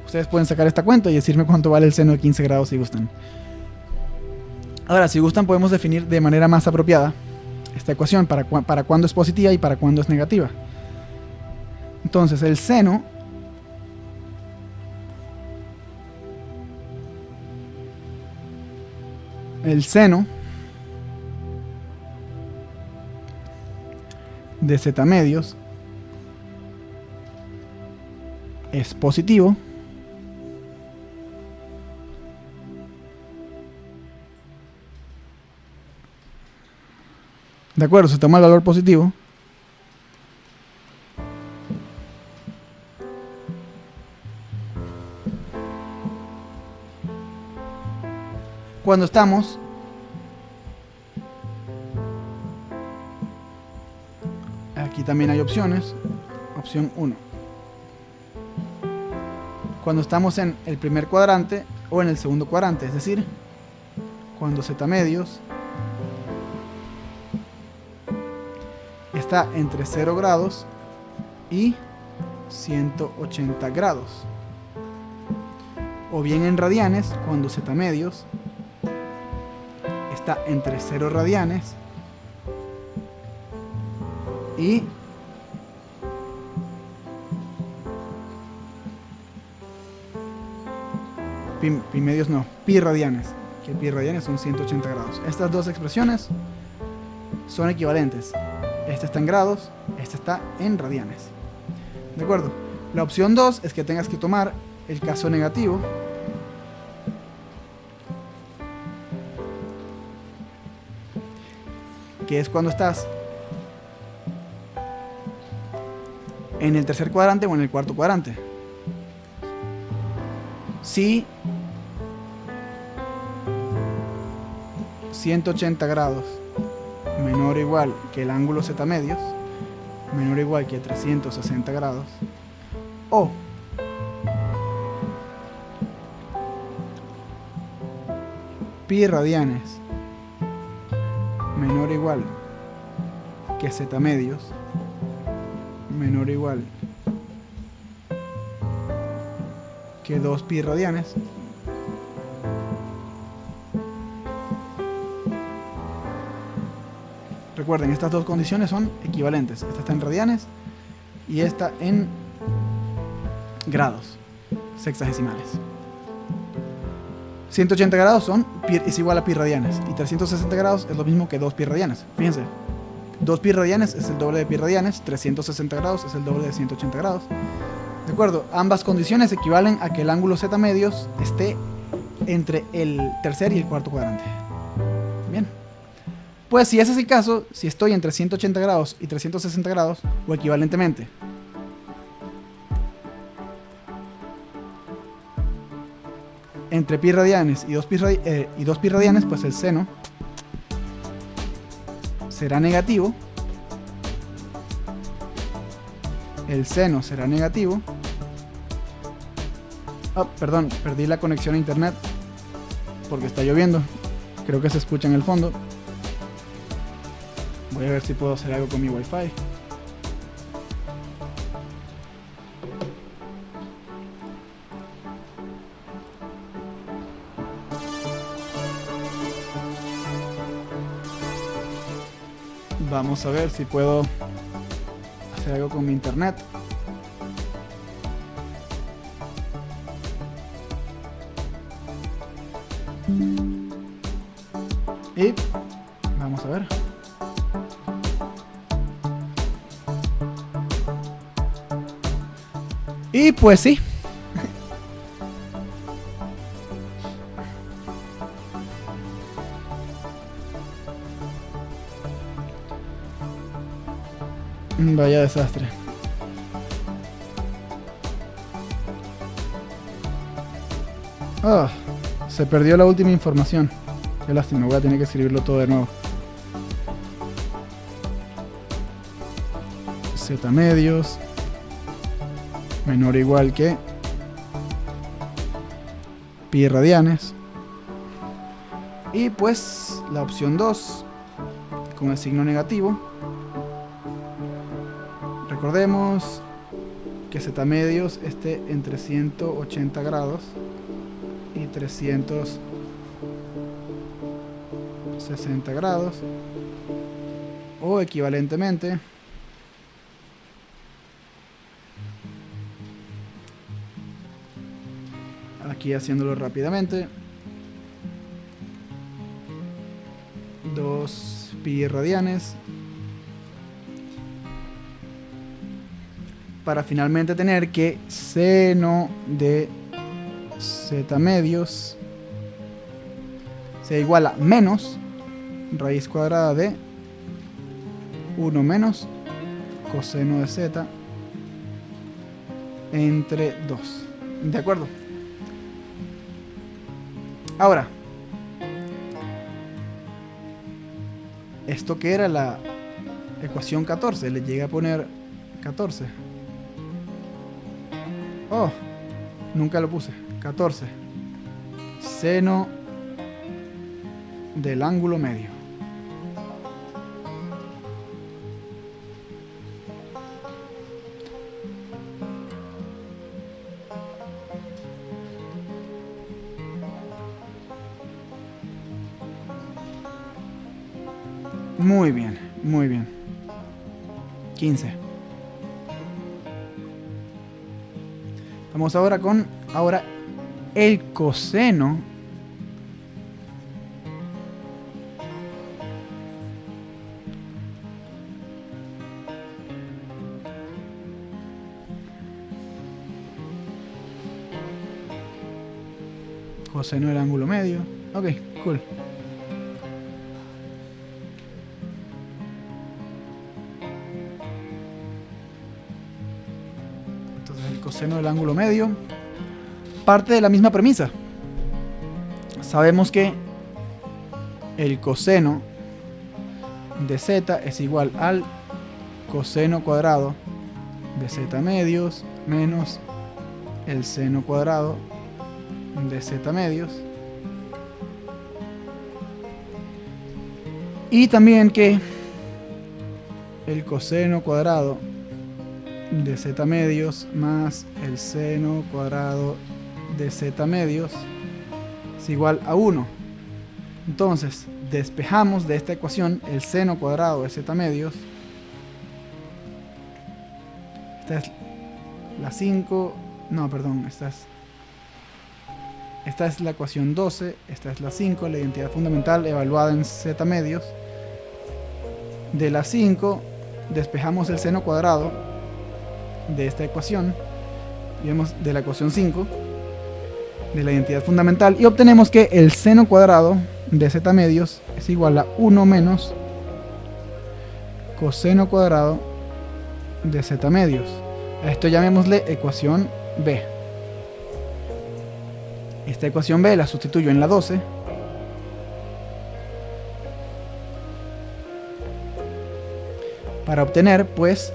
ustedes pueden sacar esta cuenta y decirme cuánto vale el seno de 15 grados si gustan. Ahora, si gustan, podemos definir de manera más apropiada esta ecuación para cuándo es positiva y para cuándo es negativa. Entonces, el seno de z medios es positivo de acuerdo, se toma el valor positivo cuando estamos Aquí también hay opciones. Opción 1. Cuando estamos en el primer cuadrante o en el segundo cuadrante, es decir, cuando z medios está entre 0 grados y 180 grados. O bien en radianes, cuando z medios está entre 0 radianes y pi medios no, pi radianes, que pi radianes son 180 grados. Estas dos expresiones son equivalentes. Esta está en grados, esta está en radianes. ¿De acuerdo? La opción 2 es que tengas que tomar el caso negativo, que es cuando estás en el tercer cuadrante o en el cuarto cuadrante. Si 180 grados menor o igual que el ángulo z medios, menor o igual que 360 grados, o pi radianes menor o igual que z medios, menor o igual que 2 pi radianes, recuerden, estas dos condiciones son equivalentes. Esta está en radianes y esta en grados sexagesimales. 180 grados es igual a pi radianes y 360 grados es lo mismo que 2 pi radianes. Fíjense, 2 pi radianes es el doble de pi radianes, 360 grados es el doble de 180 grados. ¿De acuerdo? Ambas condiciones equivalen a que el ángulo z medios esté entre el tercer y el cuarto cuadrante. Bien. Pues si ese es el caso, si estoy entre 180 grados y 360 grados, o equivalentemente, entre pi radianes y 2 pi radianes, pues el seno será negativo. El seno será negativo. Oh, perdón, perdí la conexión a internet porque está lloviendo. Creo que se escucha en el fondo. Voy a ver si puedo hacer algo con mi wifi. Vamos a ver si puedo hacer algo con mi internet. Y vamos a ver. Y pues sí. Vaya desastre. Se perdió la última información. Qué lástima, voy a tener que escribirlo todo de nuevo. Z medios menor o igual que pi radianes. Y pues la opción 2 con el signo negativo. Recordemos que z medios esté entre 180 grados y 360 grados, o equivalentemente aquí haciéndolo rápidamente, 2 pi radianes, para finalmente tener que seno de z medios sea igual a menos raíz cuadrada de 1 menos coseno de z entre 2. ¿De acuerdo? Ahora, ¿esto qué era? ecuación 14, le llegué a poner 14. Oh, nunca lo puse. 14. Seno del ángulo medio. Muy bien, muy bien. 15. Vamos ahora con el coseno del ángulo medio. Ok, cool. Coseno del ángulo medio parte de la misma premisa. Sabemos que el coseno de z es igual al coseno cuadrado de z medios menos el seno cuadrado de z medios, y también que el coseno cuadrado de z medios más el seno cuadrado de z medios es igual a 1. Entonces despejamos de esta ecuación el seno cuadrado de z medios. Esta es la 5, no, perdón, esta es la ecuación 12, esta es la 5, la identidad fundamental evaluada en z medios. De la 5 despejamos el seno cuadrado de esta ecuación, digamos de la ecuación 5 de la identidad fundamental, y obtenemos que el seno cuadrado de z medios es igual a 1 menos coseno cuadrado de z medios. A esto llamémosle ecuación B. Esta ecuación B la sustituyo en la 12 para obtener pues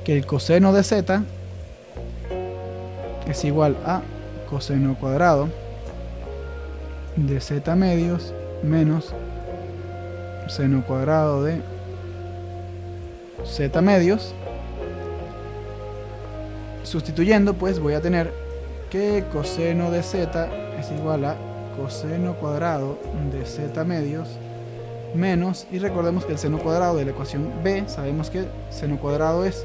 que el coseno de z es igual a coseno cuadrado de z medios menos seno cuadrado de z medios. Sustituyendo, pues voy a tener que coseno de z es igual a coseno cuadrado de z medios menos, y recordemos que el seno cuadrado de la ecuación B, sabemos que seno cuadrado es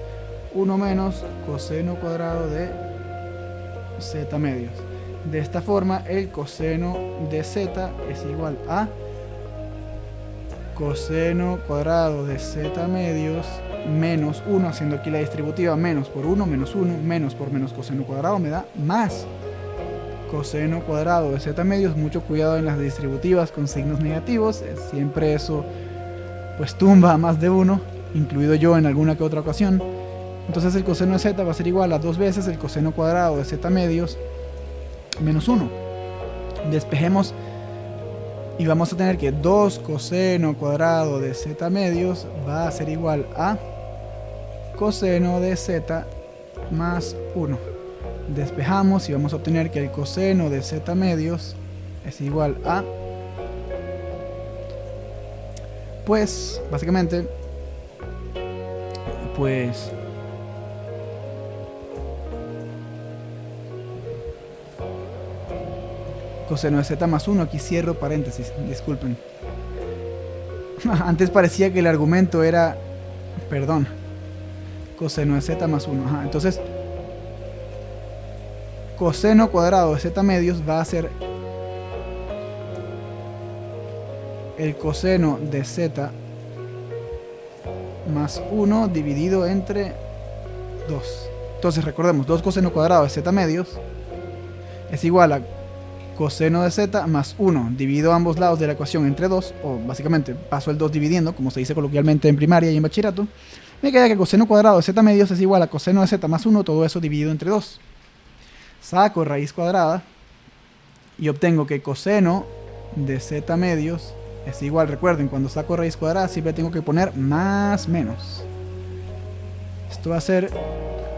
1 menos coseno cuadrado de z medios. De esta forma el coseno de z es igual a coseno cuadrado de z medios menos 1, haciendo aquí la distributiva, menos por 1, menos 1, menos por menos coseno cuadrado me da más coseno cuadrado de z medios. Mucho cuidado en las distributivas con signos negativos, siempre eso pues tumba a más de uno, incluido yo en alguna que otra ocasión. Entonces el coseno de z va a ser igual a 2 veces el coseno cuadrado de z medios menos 1. Despejemos y vamos a tener que 2 coseno cuadrado de z medios va a ser igual a coseno de z más 1. Despejamos y vamos a obtener que el coseno de z medios es igual a, pues básicamente, pues coseno de z más 1, aquí cierro paréntesis, disculpen. Antes parecía que el argumento era, perdón, coseno de z más 1. Ajá, entonces, coseno cuadrado de z medios va a ser el coseno de z más 1 dividido entre 2. Entonces recordemos, 2 coseno cuadrado de z medios es igual a coseno de z más 1, divido ambos lados de la ecuación entre 2, o básicamente paso el 2 dividiendo, como se dice coloquialmente en primaria y en bachillerato. Me queda que coseno cuadrado de z medios es igual a coseno de z más 1, todo eso dividido entre 2. Saco raíz cuadrada y obtengo que coseno de z medios es igual, recuerden, cuando saco raíz cuadrada siempre tengo que poner más menos. Esto va a ser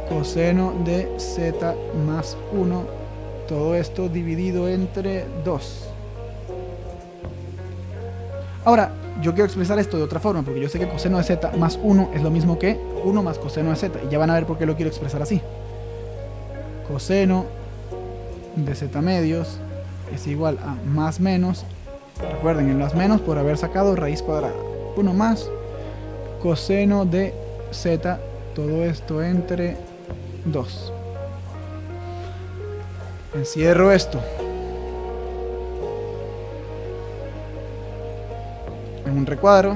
coseno de z más 1, todo esto dividido entre 2. Ahora, yo quiero expresar esto de otra forma, porque yo sé que coseno de z más 1 es lo mismo que 1 más coseno de z, y ya van a ver por qué lo quiero expresar así. Coseno de z medios es igual a más menos, recuerden, en las menos por haber sacado raíz cuadrada, 1 más coseno de z, todo esto entre 2. Encierro esto en un recuadro.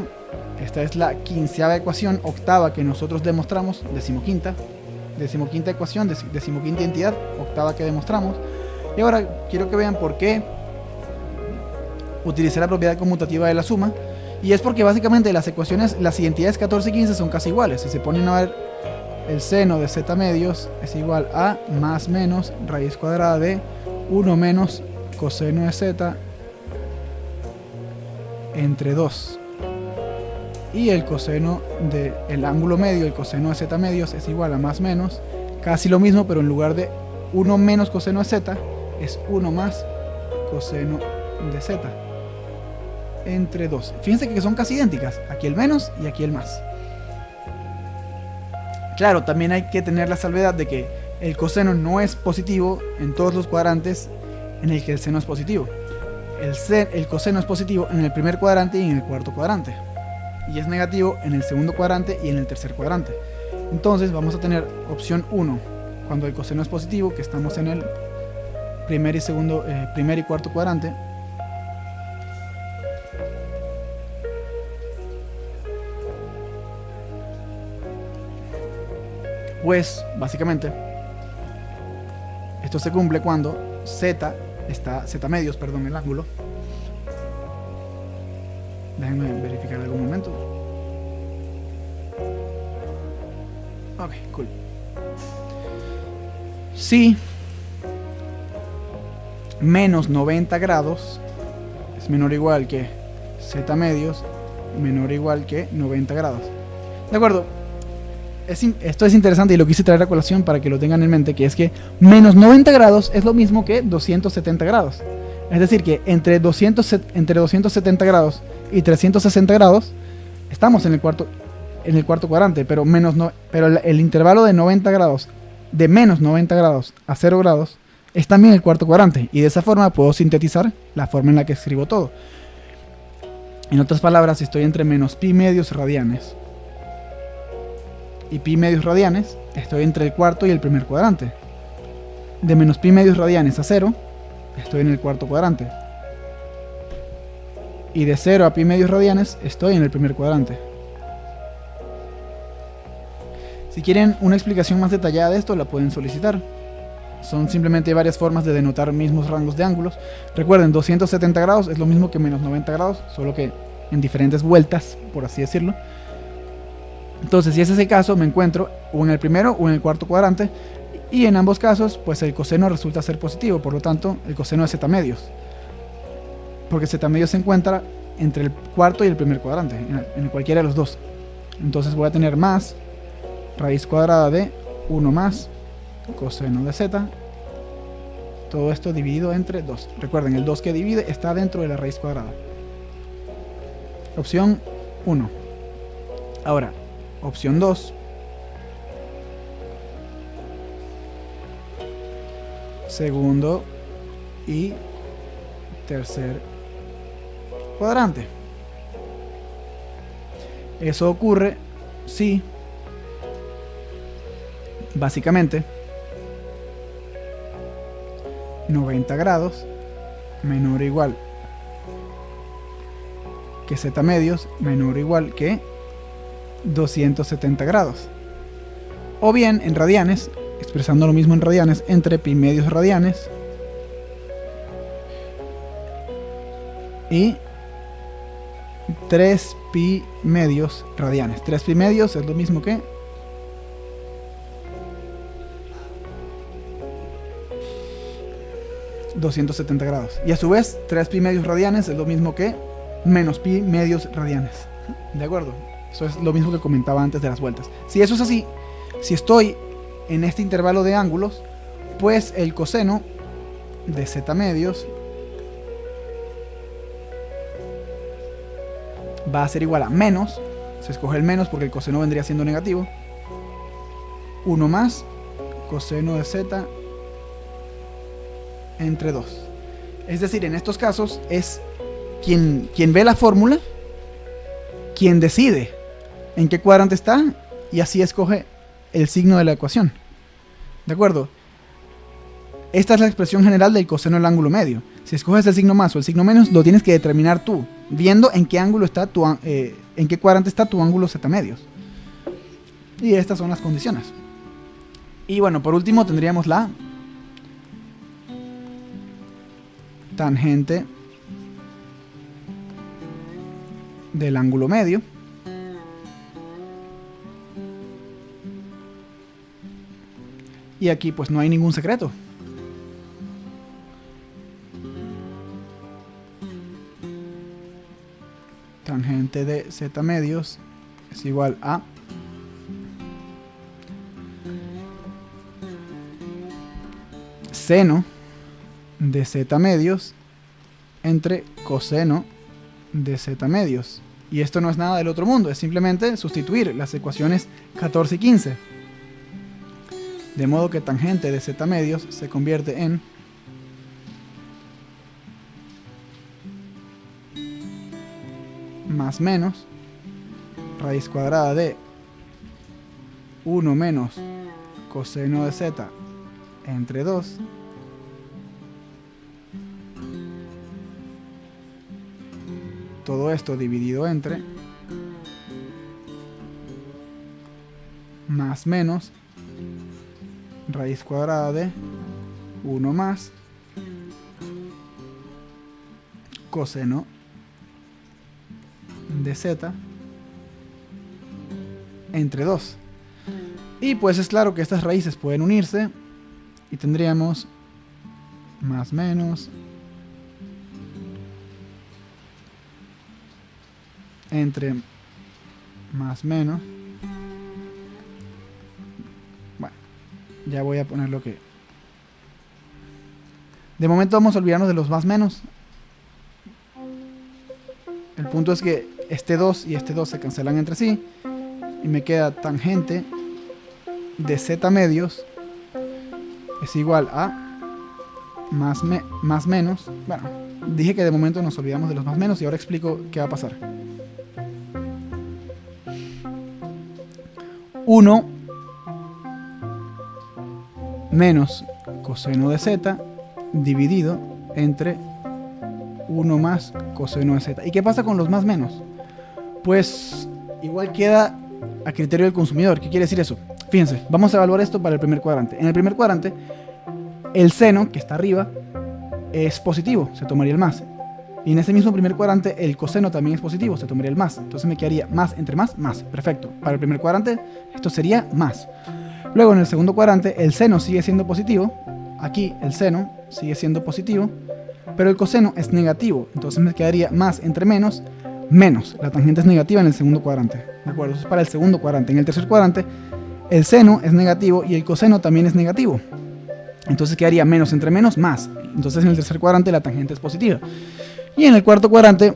Esta es la 15ª ecuación, octava que nosotros demostramos, decimoquinta ecuación, decimoquinta identidad, octava que demostramos. Y ahora quiero que vean por qué utilicé la propiedad conmutativa de la suma. Y es porque básicamente las ecuaciones, las identidades 14 y 15 son casi iguales. Si se ponen a ver, el seno de z medios es igual a más menos raíz cuadrada de 1 menos coseno de z entre 2. Y el coseno del ángulo medio, el coseno de z medios es igual a más menos, casi lo mismo, pero en lugar de 1 menos coseno de z, es 1 más coseno de z entre 2. Fíjense que son casi idénticas, aquí el menos y aquí el más. Claro, también hay que tener la salvedad de que el coseno no es positivo en todos los cuadrantes en el que el seno es positivo. El coseno es positivo en el primer cuadrante y en el cuarto cuadrante, y es negativo en el segundo cuadrante y en el tercer cuadrante. Entonces vamos a tener opción 1 cuando el coseno es positivo, que estamos en el primer y cuarto cuadrante. Pues básicamente esto se cumple cuando z medios, perdón, el ángulo. Déjenme verificar algún momento. Ok, cool. Si menos 90 grados es menor o igual que z medios menor o igual que 90 grados. ¿De acuerdo? Esto es interesante y lo quise traer a colación para que lo tengan en mente, que es que menos 90 grados es lo mismo que 270 grados. Es decir, que entre 270 grados y 360 grados estamos en el cuarto cuadrante, pero el intervalo de 90 grados, de menos 90 grados a 0 grados, es también el cuarto cuadrante, y de esa forma puedo sintetizar la forma en la que escribo todo. En otras palabras, si estoy entre menos pi medios radianes y pi medios radianes, estoy entre el cuarto y el primer cuadrante. De menos pi medios radianes a 0, estoy en el cuarto cuadrante. Y de 0 a pi medios radianes, estoy en el primer cuadrante. Si quieren una explicación más detallada de esto, la pueden solicitar. Son simplemente varias formas de denotar mismos rangos de ángulos. Recuerden, 270 grados es lo mismo que menos 90 grados, solo que en diferentes vueltas, por así decirlo. Entonces, si ese es el caso, me encuentro o en el primero o en el cuarto cuadrante, y en ambos casos, pues el coseno resulta ser positivo, por lo tanto, el coseno de z medios, porque z medios se encuentra entre el cuarto y el primer cuadrante, en cualquiera de los dos. Entonces voy a tener más raíz cuadrada de 1 más coseno de z, todo esto dividido entre 2. Recuerden, el 2 que divide está dentro de la raíz cuadrada. Opción 1. Ahora, opción 2. Segundo y tercer cuadrante. Eso ocurre si, básicamente, 90 grados menor o igual que z medios menor o igual que 270 grados. O bien en radianes, expresando lo mismo en radianes, entre pi medios radianes y 3 pi medios radianes. 3 pi medios es lo mismo que 270 grados. Y a su vez, 3 pi medios radianes es lo mismo que menos pi medios radianes. ¿De acuerdo? Eso es lo mismo que comentaba antes de las vueltas. Si eso es así, si estoy en este intervalo de ángulos, pues el coseno de z medios va a ser igual a menos, se escoge el menos porque el coseno vendría siendo negativo, 1 más coseno de z entre 2. Es decir, en estos casos es quien ve la fórmula, quien decide en qué cuadrante está y así escoge el signo de la ecuación. ¿De acuerdo? Esta es la expresión general del coseno del ángulo medio. Si escoges el signo más o el signo menos, lo tienes que determinar tú, viendo en qué ángulo está en qué cuadrante está tu ángulo z medios. Y estas son las condiciones. Y bueno, por último tendríamos la tangente del ángulo medio. Y aquí pues no hay ningún secreto. Tangente de z medios es igual a seno de z medios entre coseno de z medios. Y esto no es nada del otro mundo, es simplemente sustituir las ecuaciones 14 y 15. De modo que tangente de z medios se convierte en más menos raíz cuadrada de 1 menos coseno de z entre 2 todo esto dividido entre más menos raíz cuadrada de 1 más coseno de z entre 2. Y pues es claro que estas raíces pueden unirse y tendríamos más menos entre más menos. Bueno, ya voy a poner lo que... De momento vamos a olvidarnos de los más menos. El punto es que este 2 y este 2 se cancelan entre sí y me queda tangente de z medios es igual a más menos. Bueno, dije que de momento nos olvidamos de los más menos y ahora explico qué va a pasar. 1 menos coseno de z dividido entre 1 más coseno de z. ¿Y qué pasa con los más menos? Pues igual queda a criterio del consumidor. ¿Qué quiere decir eso? Fíjense, vamos a evaluar esto para el primer cuadrante. En el primer cuadrante, el seno, que está arriba, es positivo, se tomaría el más. Y en ese mismo primer cuadrante, el coseno también es positivo, se tomaría el más. Entonces me quedaría más entre más, más. Perfecto. Para el primer cuadrante, esto sería más. Luego, en el segundo cuadrante, el seno sigue siendo positivo. Aquí, el seno sigue siendo positivo, pero el coseno es negativo. Entonces me quedaría más entre menos, menos. La tangente es negativa en el segundo cuadrante. ¿De acuerdo? Eso es para el segundo cuadrante. En el tercer cuadrante, el seno es negativo y el coseno también es negativo. Entonces quedaría menos entre menos, más. Entonces en el tercer cuadrante la tangente es positiva. Y en el cuarto cuadrante,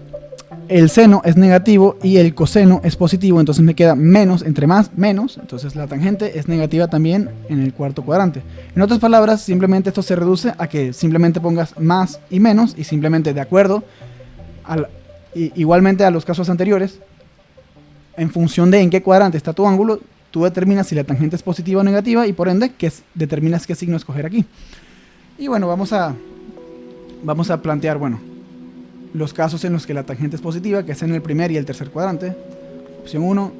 el seno es negativo y el coseno es positivo. Entonces me queda menos entre más, menos. Entonces la tangente es negativa también en el cuarto cuadrante. En otras palabras, simplemente esto se reduce a que simplemente pongas más y menos y simplemente de acuerdo igualmente a los casos anteriores, en función de en qué cuadrante está tu ángulo, tú determinas si la tangente es positiva o negativa y por ende determinas qué signo escoger aquí. Y bueno, vamos a plantear, bueno, los casos en los que la tangente es positiva, que es en el primer y el tercer cuadrante. Opción 1,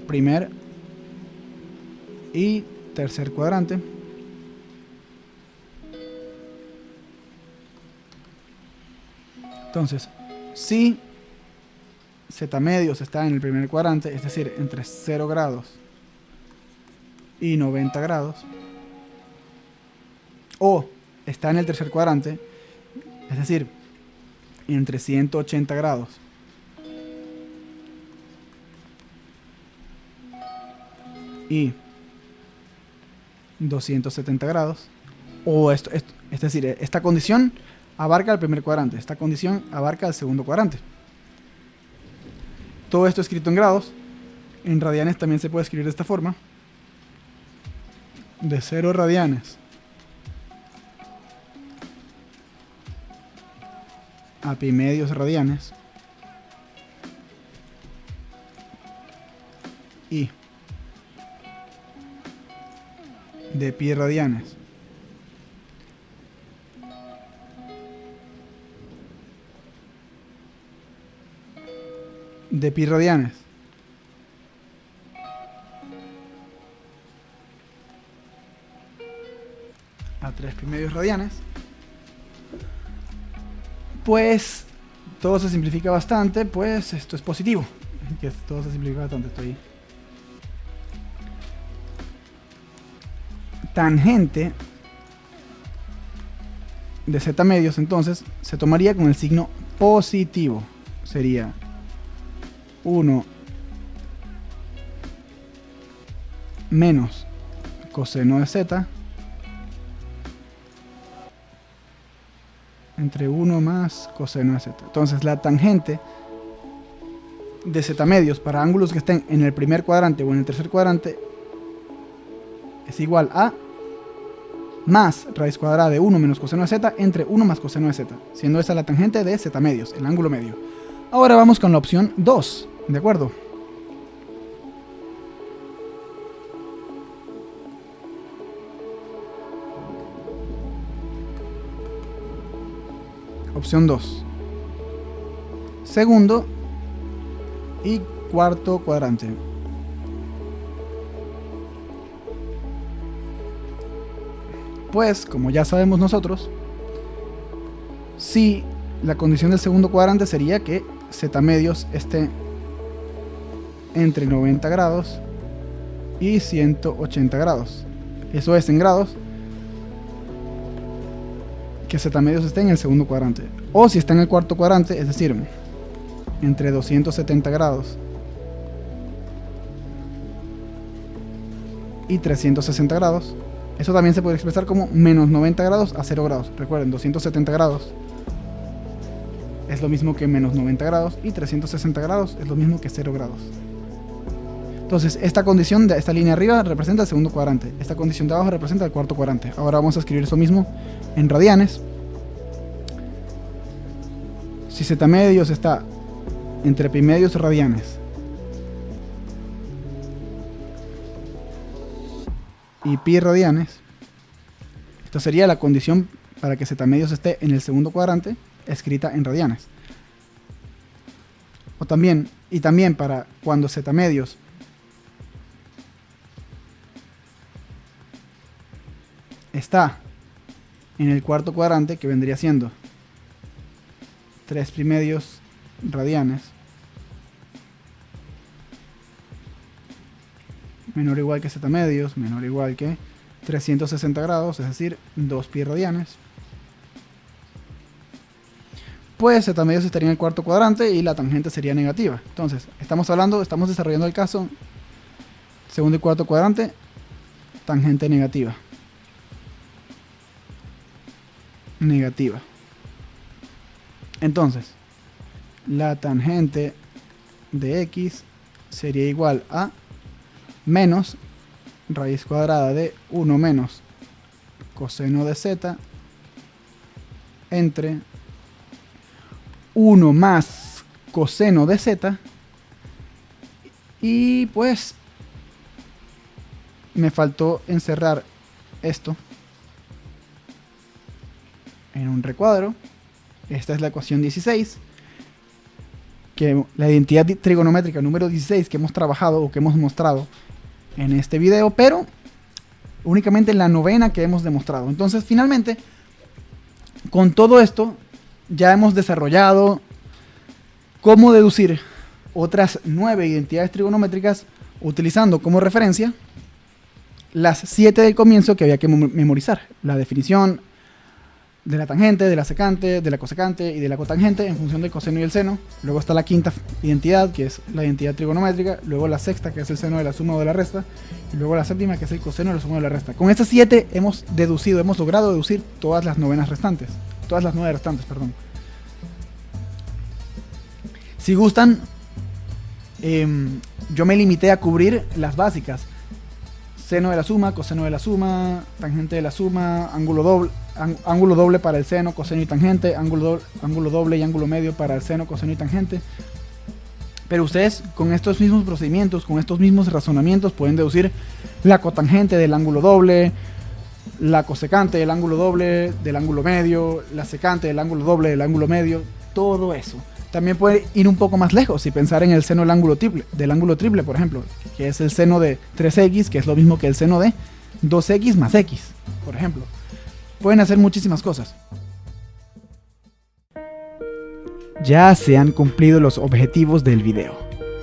primer y tercer cuadrante. Entonces, si z medios está en el primer cuadrante, es decir, entre 0 grados y 90 grados, o está en el tercer cuadrante, es decir, entre 180 grados y 270 grados, o es decir, esta condición abarca el primer cuadrante, esta condición abarca el segundo cuadrante. Todo esto escrito en grados. En radianes también se puede escribir de esta forma: de 0 radianes a pi medios radianes y de pi radianes a 3 pi medios radianes, pues todo se simplifica bastante, pues esto es positivo, que todo se simplifica bastante. Estoy tangente de z medios, entonces se tomaría con el signo positivo, sería 1 menos coseno de z entre 1 más coseno de z. Entonces la tangente de z medios para ángulos que estén en el primer cuadrante o en el tercer cuadrante es igual a más raíz cuadrada de 1 menos coseno de z entre 1 más coseno de z, siendo esa la tangente de z medios, el ángulo medio. Ahora vamos con la opción 2, ¿de acuerdo? Opción 2. Segundo y cuarto cuadrante. Pues, como ya sabemos nosotros, si la condición del segundo cuadrante sería que z medios esté entre 90 grados y 180 grados. Eso es en grados. Que z medios esté en el segundo cuadrante. O si está en el cuarto cuadrante, es decir, entre 270 grados y 360 grados. Eso también se puede expresar como menos 90 grados a 0 grados. Recuerden, 270 grados es lo mismo que menos 90 grados y 360 grados es lo mismo que 0 grados. Entonces, esta condición de esta línea arriba representa el segundo cuadrante. Esta condición de abajo representa el cuarto cuadrante. Ahora vamos a escribir eso mismo en radianes. Si z medios está entre pi medios radianes y pi radianes, esta sería la condición para que z medios esté en el segundo cuadrante, escrita en radianes. Y también para cuando z medios está en el cuarto cuadrante, que vendría siendo 3 pi medios radianes menor o igual que z medios menor o igual que 360 grados, es decir, 2 pi radianes, pues z medios estaría en el cuarto cuadrante y la tangente sería negativa. Entonces, estamos desarrollando el caso segundo y cuarto cuadrante, tangente negativa. Entonces, la tangente de x sería igual a menos raíz cuadrada de 1 menos coseno de z entre 1 más coseno de z, y pues me faltó encerrar esto en un recuadro. Esta es la ecuación 16, que la identidad trigonométrica número 16 que hemos trabajado o que hemos mostrado en este video, pero únicamente en la novena que hemos demostrado. Entonces, finalmente, con todo esto, ya hemos desarrollado cómo deducir otras 9 identidades trigonométricas utilizando como referencia las 7 del comienzo que había que memorizar: la definición, de la tangente, de la secante, de la cosecante y de la cotangente en función del coseno y el seno. Luego está la quinta identidad, que es la identidad trigonométrica. Luego la sexta, que es el seno de la suma o de la resta. Y luego la séptima, que es el coseno de la suma o de la resta. Con estas 7 hemos logrado deducir todas las 9 restantes. Todas las 9 restantes, perdón. Si gustan, yo me limité a cubrir las básicas. Seno de la suma, coseno de la suma, tangente de la suma, ángulo doble para el seno, coseno y tangente, ángulo doble y ángulo medio para el seno, coseno y tangente. Pero ustedes con estos mismos procedimientos, con estos mismos razonamientos, pueden deducir la cotangente del ángulo doble, la cosecante del ángulo doble, del ángulo medio, la secante del ángulo doble, del ángulo medio, todo eso. También puede ir un poco más lejos y pensar en el seno del ángulo triple, por ejemplo, que es el seno de 3x, que es lo mismo que el seno de 2x más x, por ejemplo. Pueden hacer muchísimas cosas. Ya se han cumplido los objetivos del video.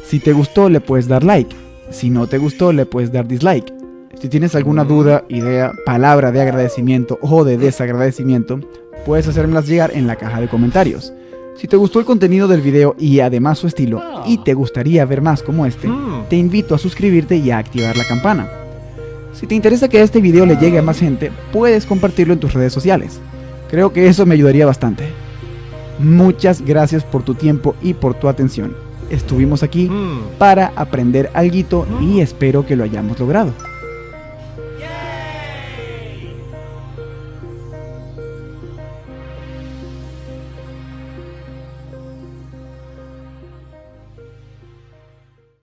Si te gustó, le puedes dar like. Si no te gustó, le puedes dar dislike. Si tienes alguna duda, idea, palabra de agradecimiento o de desagradecimiento, puedes hacérmelas llegar en la caja de comentarios. Si te gustó el contenido del video y además su estilo, y te gustaría ver más como este, te invito a suscribirte y a activar la campana. Si te interesa que este video le llegue a más gente, puedes compartirlo en tus redes sociales. Creo que eso me ayudaría bastante. Muchas gracias por tu tiempo y por tu atención. Estuvimos aquí para aprender alguito y espero que lo hayamos logrado.